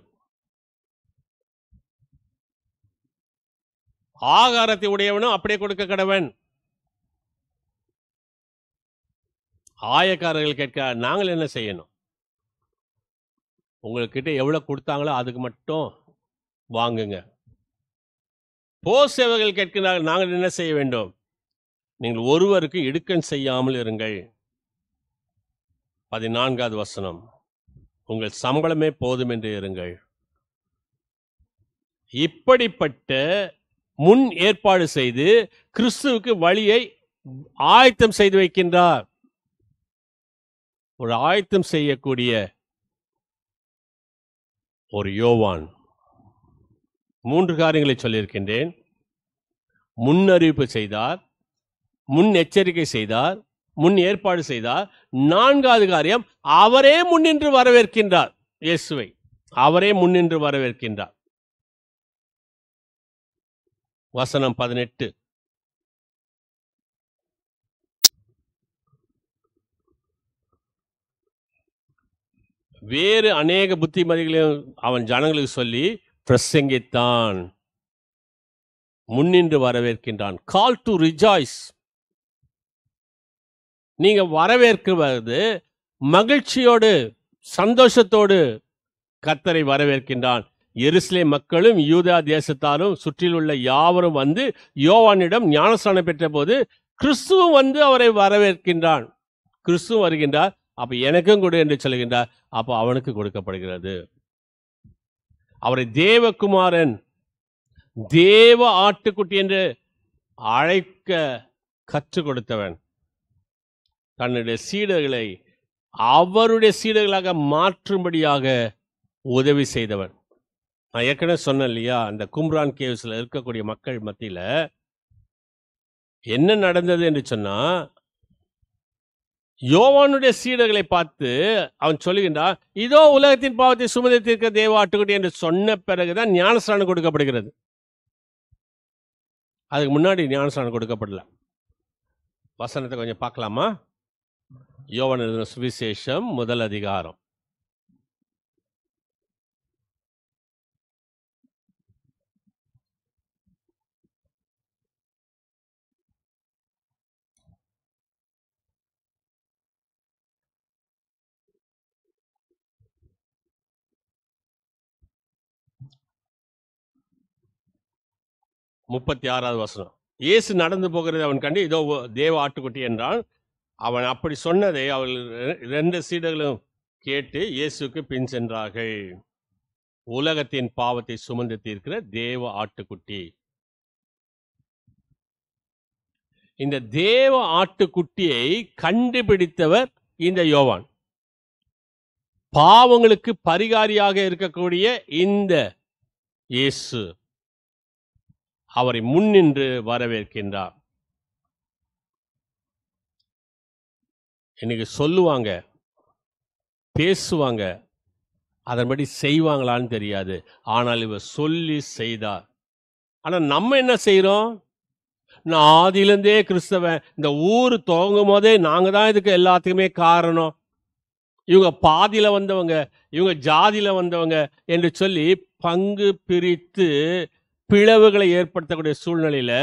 ஆகாரத்தை உடையவனும் அப்படியே கொடுக்க கடவன். ஆயக்காரர்கள் கேட்க, நாங்கள் என்ன செய்யணும்? உங்கள்கிட்ட எவ்வளவு கொடுத்தாங்களோ அதுக்கு மட்டும் வாங்குங்க. போர் சேவகர்கள் கேட்கிறார்கள், நாங்கள் என்ன செய்ய வேண்டும்? நீங்கள் ஒருவருக்கு இடுக்கண் செய்யாமல் இருங்கள். 14வது வசனம், உங்கள் சம்பளமே போதும் என்று இருங்கள். இப்படிப்பட்ட முன் ஏற்பாடு செய்து கிறிஸ்துவுக்கு வழியை ஆயத்தம் செய்து வைக்கின்றார். ஒரு ஆயத்தம் செய்யக்கூடிய ஒரு யோவான். 3 காரியங்களை சொல்லியிருக்கின்றேன். முன்னறிவிப்பு செய்தார், முன் எச்சரிக்கை செய்தார், முன் ஏற்பாடு செய்தார். 4வது காரியம், அவரே முன்னின்று வரவேற்கின்றார். இயேசுவை அவரே முன்னின்று வரவேற்கின்றார். வசனம் 18, வேறு அநேக புத்திமதிகளையும் அவன் ஜனங்களுக்கு சொல்லி பிரசங்கித்தான். முன்னின்று வரவேற்கின்றான். Call to rejoice. நீங்க வரவேற்கிறது மகிழ்ச்சியோடு, சந்தோஷத்தோடு கர்த்தரை வரவேற்கின்றான். எருசலேம் மக்களும் யூதா தேசத்தாரும் சுற்றிலுள்ள யாவரும் வந்து யோவானிடம் ஞானஸ்நானம் பெற்ற போது கிறிஸ்துவும் வந்து அவரை வரவேற்கின்றான். கிறிஸ்துவும் வருகின்றார். அப்ப எனக்கும் கொடு என்று சொல்கின்றார். அப்ப அவனுக்கு கொடுக்கப்படுகிறது. அவரை தேவகுமாரன், தேவ ஆட்டுக்குட்டி என்று அழைக்க கற்றுக் கொடுத்தவன், தன்னுடைய சீடர்களை அவருடைய சீடர்களாக மாற்றும்படியாக உதவி செய்தவன். நான் ஏற்கனவே சொன்னேன் இல்லையா, அந்த கும்ரான் கேவ்ஸ்ல இருக்கக்கூடிய மக்கள் மத்தியில என்ன நடந்தது என்று சொன்னா, யோவானுடைய சீடர்களை பார்த்து அவன் சொல்லுகின்றான், இதோ உலகத்தின் பாவத்தை சுமந்து தீர்க்க தேவ ஆட்டுக்குட்டி என்று சொன்ன பிறகுதான் ஞானஸ்நானம் கொடுக்கப்படுகிறது. அதுக்கு முன்னாடி ஞானஸ்நானம் கொடுக்கப்படல. வசனத்தை கொஞ்சம் பார்க்கலாமா? யோவான் எழுதின சுவிசேஷம் 1 அதிகாரம். முப்பத்தி 6வது வசனம். இயேசு நடந்து போகிறது அவன் கண்டு இதோ தேவ ஆட்டுக்குட்டி என்றான். அவன் அப்படி சொன்னதை அவர்கள் 2 சீடர்களும் கேட்டு இயேசுக்கு பின் சென்றார்கள். உலகத்தின் பாவத்தை சுமந்து தீர்க்கிற தேவ ஆட்டுக்குட்டி. இந்த தேவ ஆட்டுக்குட்டியை கண்டுபிடித்தவர் இந்த யோவான். பாவங்களுக்கு பரிகாரியாக இருக்கக்கூடிய இந்த இயேசு அவரை முன்னின்று வரவேற்கின்றார். இன்னைக்கு சொல்லுவாங்க, பேசுவாங்க, அதன்படி செய்வாங்களான்னு தெரியாது. ஆனால் இவர் சொல்லி செய்தார். ஆனா நம்ம என்ன செய்யறோம்? நான் ஆதியிலிருந்தே கிறிஸ்தவன், இந்த ஊர் துவங்கும் போதே நாங்க தான் இதுக்கு எல்லாத்துக்குமே காரணம், இவங்க பாதியில வந்தவங்க, இவங்க ஜாதியில வந்தவங்க என்று சொல்லி பங்கு பிரித்து பிளவுகளை ஏற்படுத்தக்கூடிய சூழ்நிலையில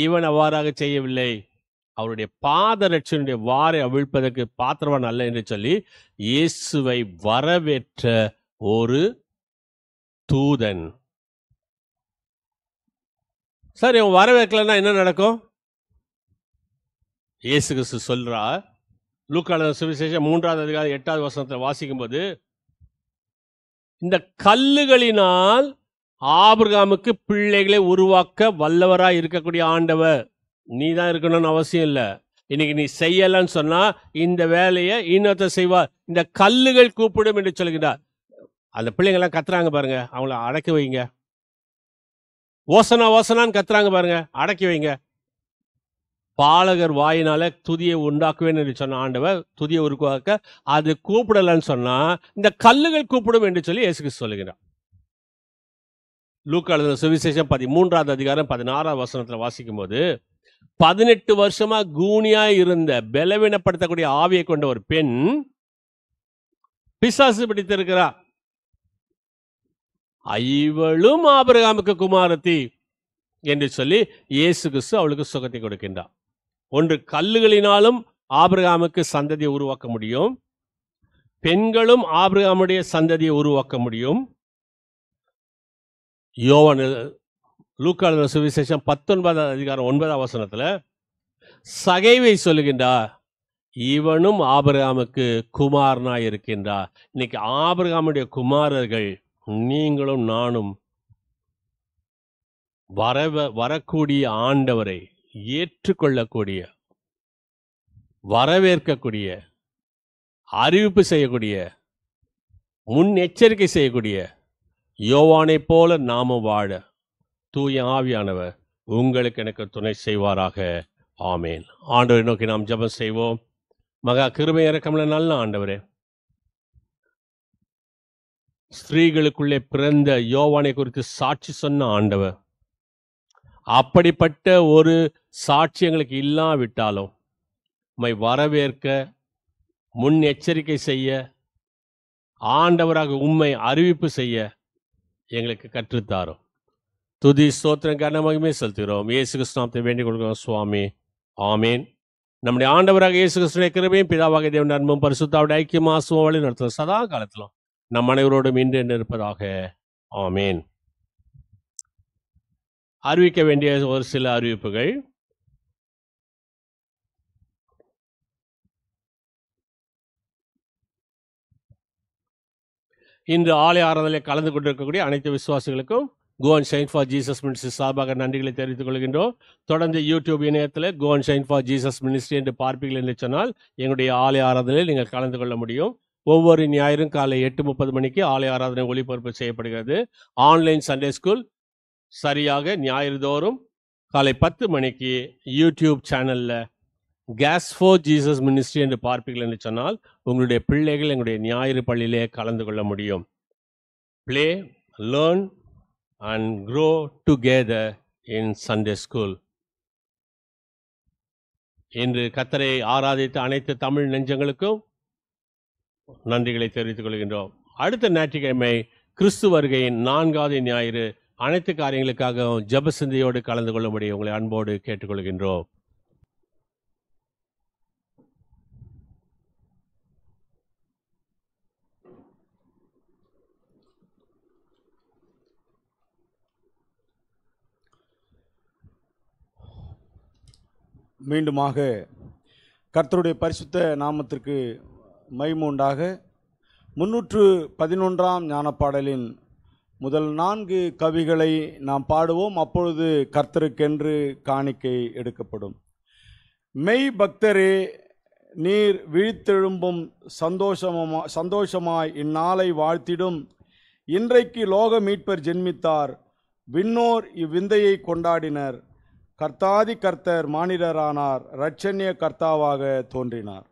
இவன் அவ்வாறாக செய்யவில்லை. அவருடைய பாதரட்சனுடைய வாரை அவிழ்ப்பதற்கு பாத்திரவான் அல்ல என்று சொல்லி இயேசுவை வரவேற்ற ஒரு தூதன். சரி, இவன் வரவேற்கலன்னா என்ன நடக்கும்? இயேசு கிறிஸ்து சொல்றார், லூக்கா சுவிசேஷம் 3வது அதிகாரம் 8வது வசனத்தை வாசிக்கும் போது, இந்த கல்லுகளினால் ஆபிரகாமுக்கு பிள்ளைகளை உருவாக்க வல்லவராய் இருக்கக்கூடிய ஆண்டவர் நீ தான் இருக்கணும்னு அவசியம் இல்லை. இன்னைக்கு நீ செய்யலன்னு சொன்னா இந்த வேலையை இன்னொருத்தர் செய்வார். இந்த கல்லுகள் கூப்பிடும் என்று சொல்கிறார். அந்த பிள்ளைங்க எல்லாம் கத்துறாங்க பாருங்க, அவங்கள அடக்கி வைங்க. ஓசனா ஓசனான்னு கத்துறாங்க பாருங்க, அடக்கி வைங்க. பாலகர் வாயினால துதியை உண்டாக்குவேன் என்று சொன்ன ஆண்டவர் துதியை உருவாக்க அது கூப்பிடலன்னு சொன்னா இந்த கல்லுகள் கூப்பிடும் என்று சொல்லி இயேசு சொல்லுகிறார். லூக்கா எழுதின சுவிசேஷம் 13வது அதிகாரம் 16வது வசனத்துல வாசிக்கும் போது, 18 வருஷமா கூனியாய் இருந்த பலவீனப்படுத்தக்கூடிய ஆவியை கொண்ட ஒரு பெண் பிசாசு பிடித்திருக்கிறார். இவளும் ஆபிரகாமுக்கு குமாரத்தி என்று சொல்லி இயேசு கிறிஸ்து அவளுக்கு சுகத்தை கொடுக்கின்றார். ஒன்று, கல்லுகளினாலும் ஆபிரகாமுக்கு சந்ததியை உருவாக்க முடியும், பெண்களும் ஆபிரகாமுடைய சந்ததியை உருவாக்க முடியும். யோவான் லூக்கா சுவிசேஷம் 19வது அதிகாரம் 9வது வசனத்துல சகைவை சொல்லுகின்றார், இவனும் ஆபிரகாமுக்கு குமாரனாய் இருக்கின்றார். இன்னைக்கு ஆபிரகாமுடைய குமாரர்கள் நீங்களும் நானும் வரக்கூடிய ஆண்டவரை ஏற்றுக்கொள்ளக்கூடிய, வரவேற்கக்கூடிய, அறிவிப்பு செய்யக்கூடிய, முன்னெச்சரிக்கை செய்யக்கூடிய யோவானை போல நாம வாழ தூய ஆவியானவர் உங்களுக்கு எனக்கு துணை செய்வாராக. ஆமேன். ஆண்டவரை நோக்கி நாம் ஜெபம் செய்வோம். மகா கிருபை இரக்கமுள்ள நல்ல ஆண்டவரே, ஸ்திரீகளுக்குள்ளே பிறந்த யோவானை குறித்து சாட்சி சொன்ன ஆண்டவர், அப்படிப்பட்ட ஒரு சாட்சி எங்களுக்கு இல்லாவிட்டாலும் உம்மை வரவேற்க, முன் எச்சரிக்கை செய்ய, ஆண்டவராக உம்மை அறிவிப்பு செய்ய எங்களுக்கு கற்றுத்தாரும். துதி ஸ்தோத்திரம் கன மகிமை செலுத்துகிறோம். இயேசு கிறிஸ்து நாமத்தை வேண்டிக் கொள்கிறோம் சுவாமி. ஆமேன். நம்முடைய ஆண்டவராக இயேசு கிறிஸ்துவின் கிருபையும் பிதாவாகிய தேவனுடைய அன்பும் பரிசுத்தாவுடைய ஐக்கியமும் ஆசீர்வாதமும் வழி நடத்தும் சதா காலத்திலும் நம் அனைவரோடும் இன்று இருப்பதாக. ஆமேன். அறிவிக்க வேண்டிய ஒரு சில அறிவிப்புகள். இன்று ஆலய ஆராதனையில் கலந்து கொண்டிருக்கக்கூடிய அனைத்து விசுவாசிகளுக்கும் go and shine for Jesus ministry சார்பாக நன்றிகளை தெரிவித்துக் கொள்கின்றோம். தொடர்ந்து யூடியூப் இணையத்தில் go and shine for Jesus ministry என்று பார்ப்பீர்கள் என்று சொன்னால் எங்களுடைய ஆலய ஆராதனையில் நீங்கள் கலந்து கொள்ள முடியும். ஒவ்வொரு ஞாயிறும் காலை 8:30 மணிக்கு ஆலய ஆராதனை ஒளிபரப்பு செய்யப்படுகிறது. ஆன்லைன் சண்டே ஸ்கூல் சரியாக ஞாயிறு தோறும் காலை 10 மணிக்கு யூடியூப் சேனலில் கேஸ் ஃபார் ஜீசஸ் மினிஸ்ட்ரி என்று பார்ப்பீர்கள் என்று சொன்னால் உங்களுடைய பிள்ளைகள் எங்களுடைய ஞாயிறு பள்ளியிலே கலந்து கொள்ள முடியும். Play, learn and grow together in Sunday school. இன்று கர்த்தரை ஆராதித்த அனைத்து தமிழ் நெஞ்சங்களுக்கும் நன்றிகளை தெரிவித்துக் கொள்கின்றோம். அடுத்த ஞாயிற்றுக்கிழமை கிறிஸ்து வருகையின் 4வது ஞாயிறு. அனைத்து காரியங்களுக்காகவும் ஜெப சிந்தையோடு கலந்து கொள்ள முடியும் உங்களை அன்போடு கேட்டுக்கொள்கின்றோம். மீண்டுமாக கர்த்தருடைய பரிசுத்த நாமத்திற்கு மகிமை உண்டாக 311ஆம் ஞானப்பாடலின் முதல் 4 கவிகளை நாம் பாடுவோம். அப்பொழுது கர்த்தருக்கென்று காணிக்கை எடுக்கப்படும். மெய் பக்தரே, நீர் விழித்தெழும்பும் சந்தோஷமாய் இந்நாளை வாழ்த்திடும். இன்றைக்கு லோக மீட்பர் ஜென்மித்தார், விண்ணோர் இவ்விந்தையை கொண்டாடினர். கர்த்தாதி கர்த்தர் மானிடரானார், இரட்சண்ய கர்த்தாவாக தோன்றினார்.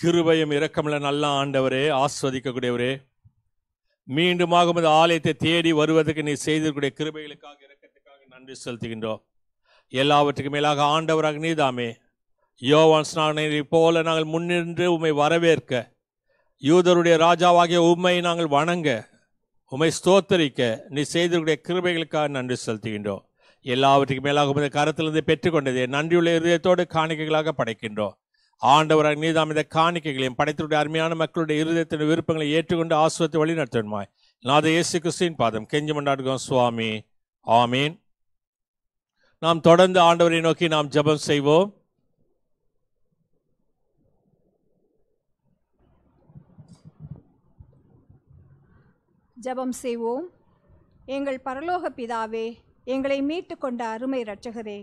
கிருபையும் இரக்கமுள்ள நல்ல ஆண்டவரே, ஆஸ்வதிக்கக்கூடியவரே, மீண்டுமாக உமது ஆலயத்தை தேடி வருவதற்கு நீ செய்திருக்கூடிய கிருபைகளுக்காக இரக்கத்துக்காக நன்றி செலுத்துகின்றோம். எல்லாவற்றுக்கும் மேலாக ஆண்டவராக நீதாமே யோவான் ஸ்நானனை போல நாங்கள் முன்னின்று உம்மை வரவேற்க, யூதருடைய ராஜாவாகிய உம்மை நாங்கள் வணங்க, உம்மை ஸ்தோத்தரிக்க நீ செய்திருக்கூடிய கிருபைகளுக்காக நன்றி செலுத்துகின்றோம். எல்லாவற்றுக்கும் மேலாக உமது கரத்திலிருந்து பெற்றுக்கொண்டதே நன்றியுள்ள இருதயத்தோடு காணிக்கைகளாக படைக்கின்றோம். ஆண்டவராக நீதாம் இந்த காணிக்கைகளையும் படைத்துடைய அருமையான மக்களுடைய இருதயத்தின் விருப்பங்களை ஏற்றுக்கொண்டு ஆசுவத்தை வழி நடத்துமாய் நாத இயேசு கிறிஸ்துவின் பாதம் கெஞ்சி மன்றாடுகிறோம் சுவாமி, ஆமீன். நாம் தொடர்ந்து ஆண்டவரை நோக்கி நாம் ஜெபம் செய்வோம். ஜெபம் செய்வோம். எங்கள் பரலோக பிதாவே, எங்களை மீட்டு கொண்ட அருமை இரட்சகரே,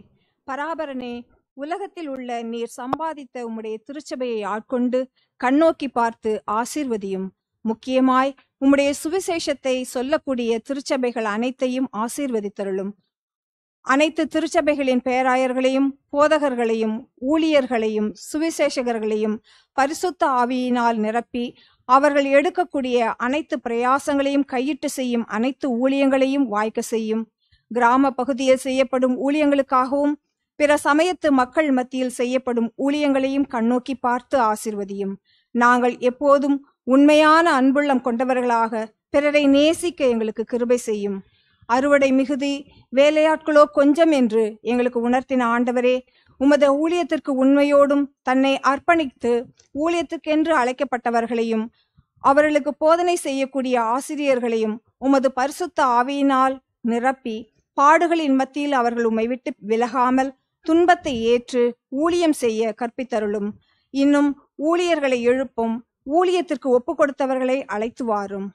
பராபரனே, உலகத்தில் உள்ள நீர் சம்பாதித்த உம்முடைய திருச்சபையை ஆட்கொண்டு கண்ணோக்கி பார்த்து ஆசீர்வதியும். முக்கியமாய் உம்முடைய சுவிசேஷத்தை சொல்லக்கூடிய திருச்சபைகள் அனைத்தையும் ஆசீர்வதித்தருளும். அனைத்து திருச்சபைகளின் பேராயர்களையும் போதகர்களையும் ஊழியர்களையும் சுவிசேஷகர்களையும் பரிசுத்த ஆவியினால் நிரப்பி அவர்கள் எடுக்கக்கூடிய அனைத்து பிரயாசங்களையும் கையிட்டு செய்யும் அனைத்து ஊழியங்களையும் வாய்க்க செய்யும். கிராம பகுதியில் செய்யப்படும் ஊழியங்களுக்காகவும் பிற சமயத்து மக்கள் மத்தியில் செய்யப்படும் ஊழியங்களையும் கண்ணோக்கி பார்த்து ஆசீர்வதியும். நாங்கள் எப்போதும் உண்மையான அன்புள்ளம் கொண்டவர்களாக பிறரை நேசிக்க எங்களுக்கு கிருபை செய்யும். அறுவடை மிகுதி, வேலையாட்களோ கொஞ்சம் என்று எங்களுக்கு உணர்த்தின ஆண்டவரே, உமது ஊழியத்திற்கு உண்மையோடும் தன்னை அர்ப்பணித்து ஊழியத்துக்கென்று அழைக்கப்பட்டவர்களையும் அவர்களுக்கு போதனை செய்யக்கூடிய ஆசிரியர்களையும் உமது பரிசுத்த ஆவியினால் நிரப்பி பாடுகளின் மத்தியில் அவர்கள் உம்மை விட்டு விலகாமல் துன்பத்தை ஏற்று ஊழியம் செய்ய கற்பித்தருளும். இன்னும் ஊழியர்களை எழுப்பும், ஊழியத்திற்கு ஒப்பு கொடுத்தவர்களை அழைத்து வாரும்.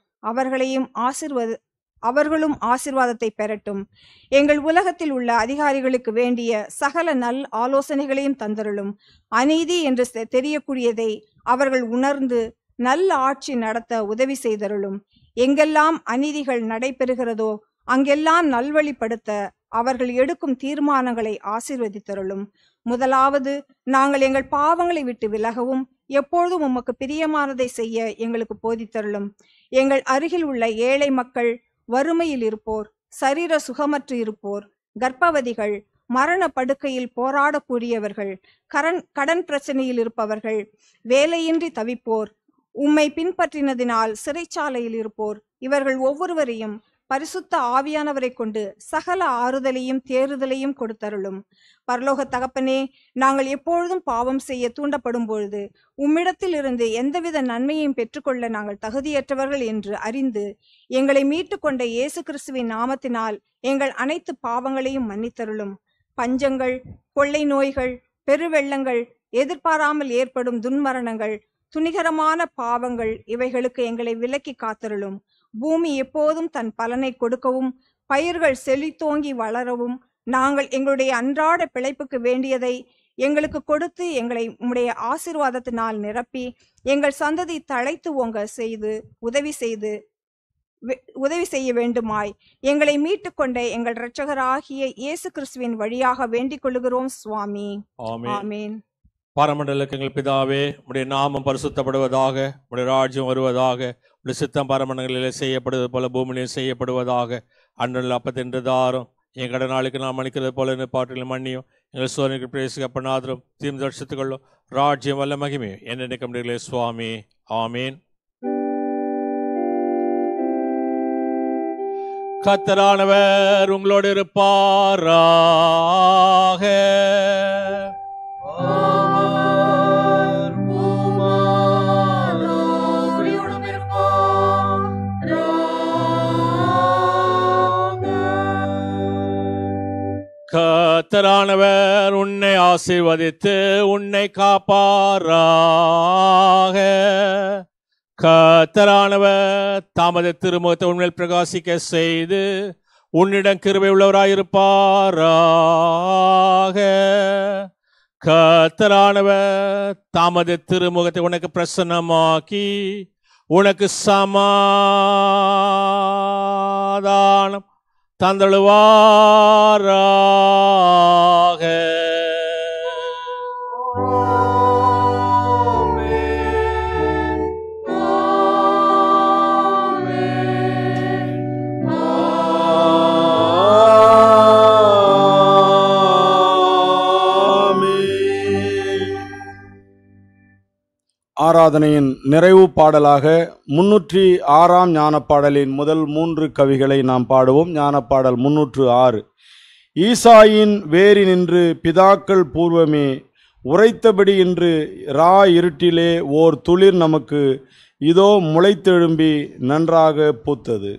அவர்களும் ஆசீர்வாதத்தை பெறட்டும். எங்கள் உலகத்தில் உள்ள அதிகாரிகளுக்கு வேண்டிய சகல நல் ஆலோசனைகளையும் தந்தருளும். அநீதி என்று தெரியக்கூடியதை அவர்கள் உணர்ந்து நல்ல ஆட்சி நடத்த உதவி செய்தருளும். எங்கெல்லாம் அநீதிகள் நடைபெறுகிறதோ அங்கெல்லாம் நல்வழிப்படுத்த அவர்கள் எடுக்கும் தீர்மானங்களை ஆசீர்வதித்தருளும். முதலாவது, நாங்கள் எங்கள் பாவங்களை விட்டு விலகவும் எப்பொழுதும் உமக்கு பிரியமானதை செய்ய எங்களுக்கு போதித்தருளும். எங்கள் அருகில் உள்ள ஏழை மக்கள், வறுமையில் இருப்போர், சரீர சுகமற்று இருப்போர், கர்ப்பவதிகள், மரண படுக்கையில் போராடக்கூடியவர்கள், கடன் பிரச்சனையில் இருப்பவர்கள், வேலையின்றி தவிப்போர், உம்மை பின்பற்றினதினால் சிறைச்சாலையில் இருப்போர், இவர்கள் ஒவ்வொருவரையும் பரிசுத்த ஆவியானவரை கொண்டு சகல ஆறுதலையும் தேறுதலையும் கொடுத்தருளும். பரலோக தகப்பனே, நாங்கள் எப்பொழுதும் பாவம் செய்ய தூண்டப்படும் பொழுது உம்மிடத்தில் இருந்து எந்தவித நன்மையையும் பெற்றுக்கொள்ள நாங்கள் தகுதியற்றவர்கள் என்று அறிந்து எங்களை மீட்டு கொண்ட இயேசு கிறிஸ்துவின் நாமத்தினால் எங்கள் அனைத்து பாவங்களையும் மன்னித்தருளும். பஞ்சங்கள், கொள்ளை நோய்கள், பெருவெள்ளங்கள், எதிர்பாராமல் ஏற்படும் துன்மரணங்கள், துணிகரமான பாவங்கள் இவைகளுக்கு எங்களை விலக்கி காத்தருளும். பூமி எப்போதும் தன் பலனை கொடுக்கவும் பயிர்கள் செழித்தோங்கி வளரவும் நாங்கள் எங்களுடைய அன்றாட பிழைப்புக்கு வேண்டியதை எங்களுக்கு கொடுத்து எங்களை உம்முடைய ஆசீர்வாதத்தினால் நிரப்பி எங்கள் சந்ததி தழைத்து ஓங்க செய்து உதவி செய்ய வேண்டுமாய் எங்களை மீட்டு கொண்ட எங்கள் இரட்சகராகிய இயேசு கிறிஸ்துவின் வழியாக வேண்டிக் கொள்ளுகிறோம் சுவாமி, ஆமீன். பரமண்டலக்கு எங்கள் பிதாவே, உம்முடைய நாமம் பரிசுத்தப்படுவதாக, உம்முடைய ராஜ்யம் வருவதாக, உடைய சித்தம் பரமண்டங்களிலே செய்யப்படுவது போல பூமியிலே செய்யப்படுவதாக. அன்றில் அப்பத்தின்று தாரும் என் கடனாளுக்கு நாம் மன்னிக்கிறது போல பாட்டிலும் மன்னியும். எங்கள் சோதனைக்கு பிரேசிக்கப்படாதரும் தீர்ந்து தரிசித்துக்கொள்ளும். ராஜ்யம் வல்ல மகிமே என்ன கம்பெனிகளே சுவாமி. ஆமீன். கர்த்தரானவர் உங்களோடு இருப்பாராக. அவர் உம்மாரோடும் இருப்பாராக. கர்த்தரானவர் உன்னை ஆசீர்வதித்து உன்னை காப்பாராக. கர்த்தரானவர் தமது திருமுகத்தை உன்மேல் பிரகாசிக்க செய்து உன்னிடம் கிருபை உள்ளவராயிருப்பாராக. கர்த்தரானவர் தமது திருமுகத்தை உனக்கு பிரசன்னமாக்கி உனக்கு சமாதானம் தந்தழுவாராக. ஆராதனையின் நிறைவு பாடலாக 306ஆம் ஞானப்பாடலின் முதல் 3 கவிகளை நாம் பாடுவோம். ஞானப்பாடல் 306. ஈசாயின் வேரி நின்று பிதாக்கள் பூர்வமே உரைத்தபடி இன்று இருட்டிலே ஓர் துளிர் நமக்கு இதோ முளைத்தெழும்பி நன்றாக பூத்தது.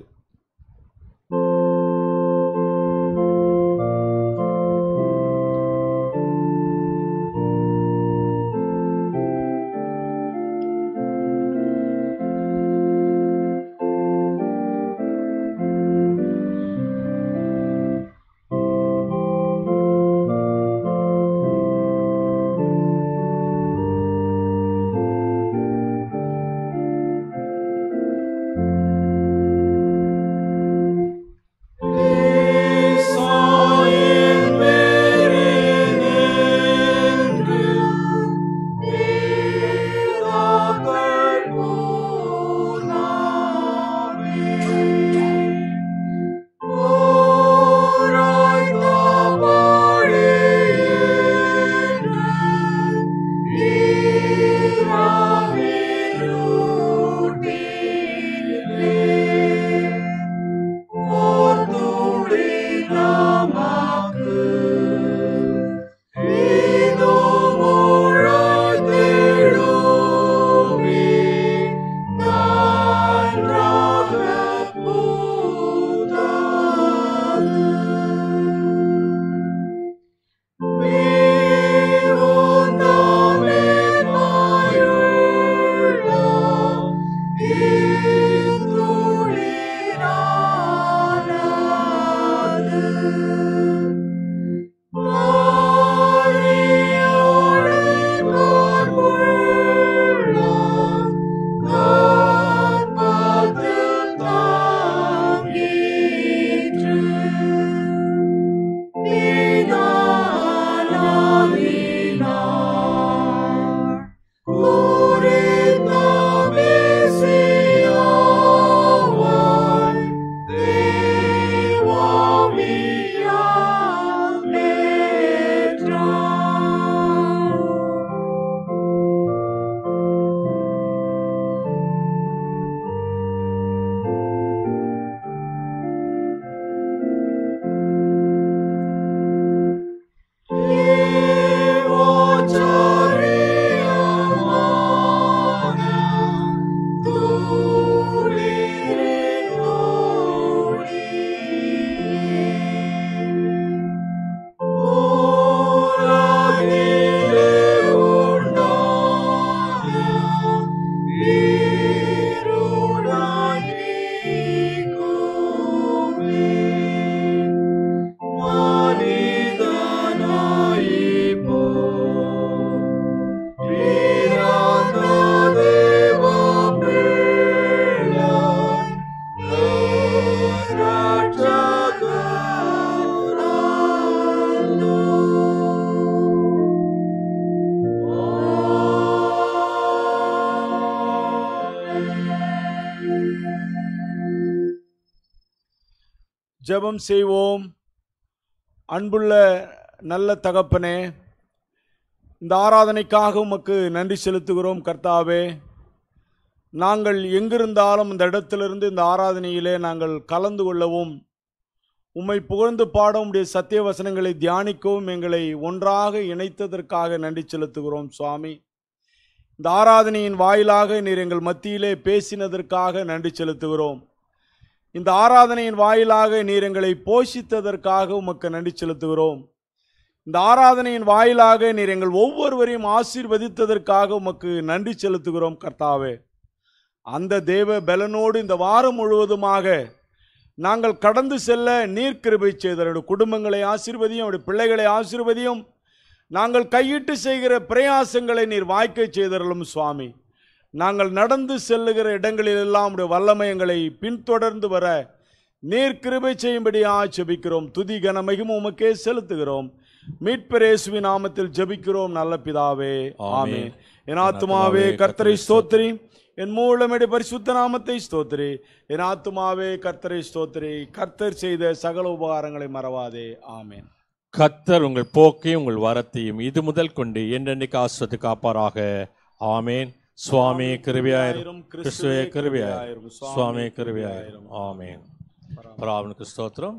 ஜெபம் செய்வோம். அன்புள்ள நல்ல தகப்பனே, இந்த ஆராதனைக்காக உமக்கு நன்றி செலுத்துகிறோம் கர்த்தாவே. நாங்கள் எங்கிருந்தாலும் இந்த இடத்திலிருந்து இந்த ஆராதனையிலே நாங்கள் கலந்து கொள்ளவும், உம்மை புகழ்ந்து பாட உம்முடைய சத்திய வசனங்களை தியானிக்கவும் எங்களை ஒன்றாக இணைத்ததற்காக நன்றி செலுத்துகிறோம் சுவாமி. இந்த ஆராதனையின் வாயிலாக நீர் எங்கள் மத்தியிலே பேசினதற்காக நன்றி செலுத்துகிறோம். இந்த ஆராதனையின் வாயிலாக நீர் எங்களை போஷித்ததற்காக உமக்கு நன்றி செலுத்துகிறோம். இந்த ஆராதனையின் வாயிலாக நீர் எங்கள் ஒவ்வொருவரையும் ஆசீர்வதித்ததற்காக உமக்கு நன்றி செலுத்துகிறோம் கர்த்தாவே. அந்த தேவ பலனோடு இந்த வாரம் முழுவதுமாக நாங்கள் கடந்து செல்ல நீர் கிருபை செய்தருடைய குடும்பங்களை ஆசீர்வதியும், அவருடைய பிள்ளைகளை ஆசீர்வதியும். நாங்கள் கையிட்டு செய்கிற பிரயாசங்களை நீர் வாய்க்க செய்தருளும் சுவாமி. நாங்கள் நடந்து செல்லுகிற இடங்களிலெல்லாம் உடைய வல்லமை எங்களை பின்தொடர்ந்து வர நீர் கிருபை செய்யும்படியாக ஜெபிக்கிறோம். துதி கன மகிமை உமக்கே செலுத்துகிறோம். மீட்பர் இயேசுவின் நாமத்தில் ஜெபிக்கிறோம் நல்ல பிதாவே, ஆமென். என் ஆத்துமாவே கர்த்தரை ஸ்தோத்திரி, என் மூலமேடு பரிசுத்த நாமத்தை ஸ்தோத்திரி. என் ஆத்துமாவே கர்த்தரை ஸ்தோத்திரி, கர்த்தர் செய்த சகல உபகாரங்களை மறவாதே, ஆமென். கர்த்தர் உங்கள் போக்கையும் உங்கள் வரத்தையும் இது முதல் கொண்டு என்றென்னைக்கு ஆஸ்வத்து காப்பாராக, ஆமேன். சுவாமி கிருபையாயிரும், கிறிஸ்துவே கிருபையாயிரும், சுவாமி கிருபையாயிரும், ஆமேன். பராவனுக்கு ஸ்தோத்திரம்.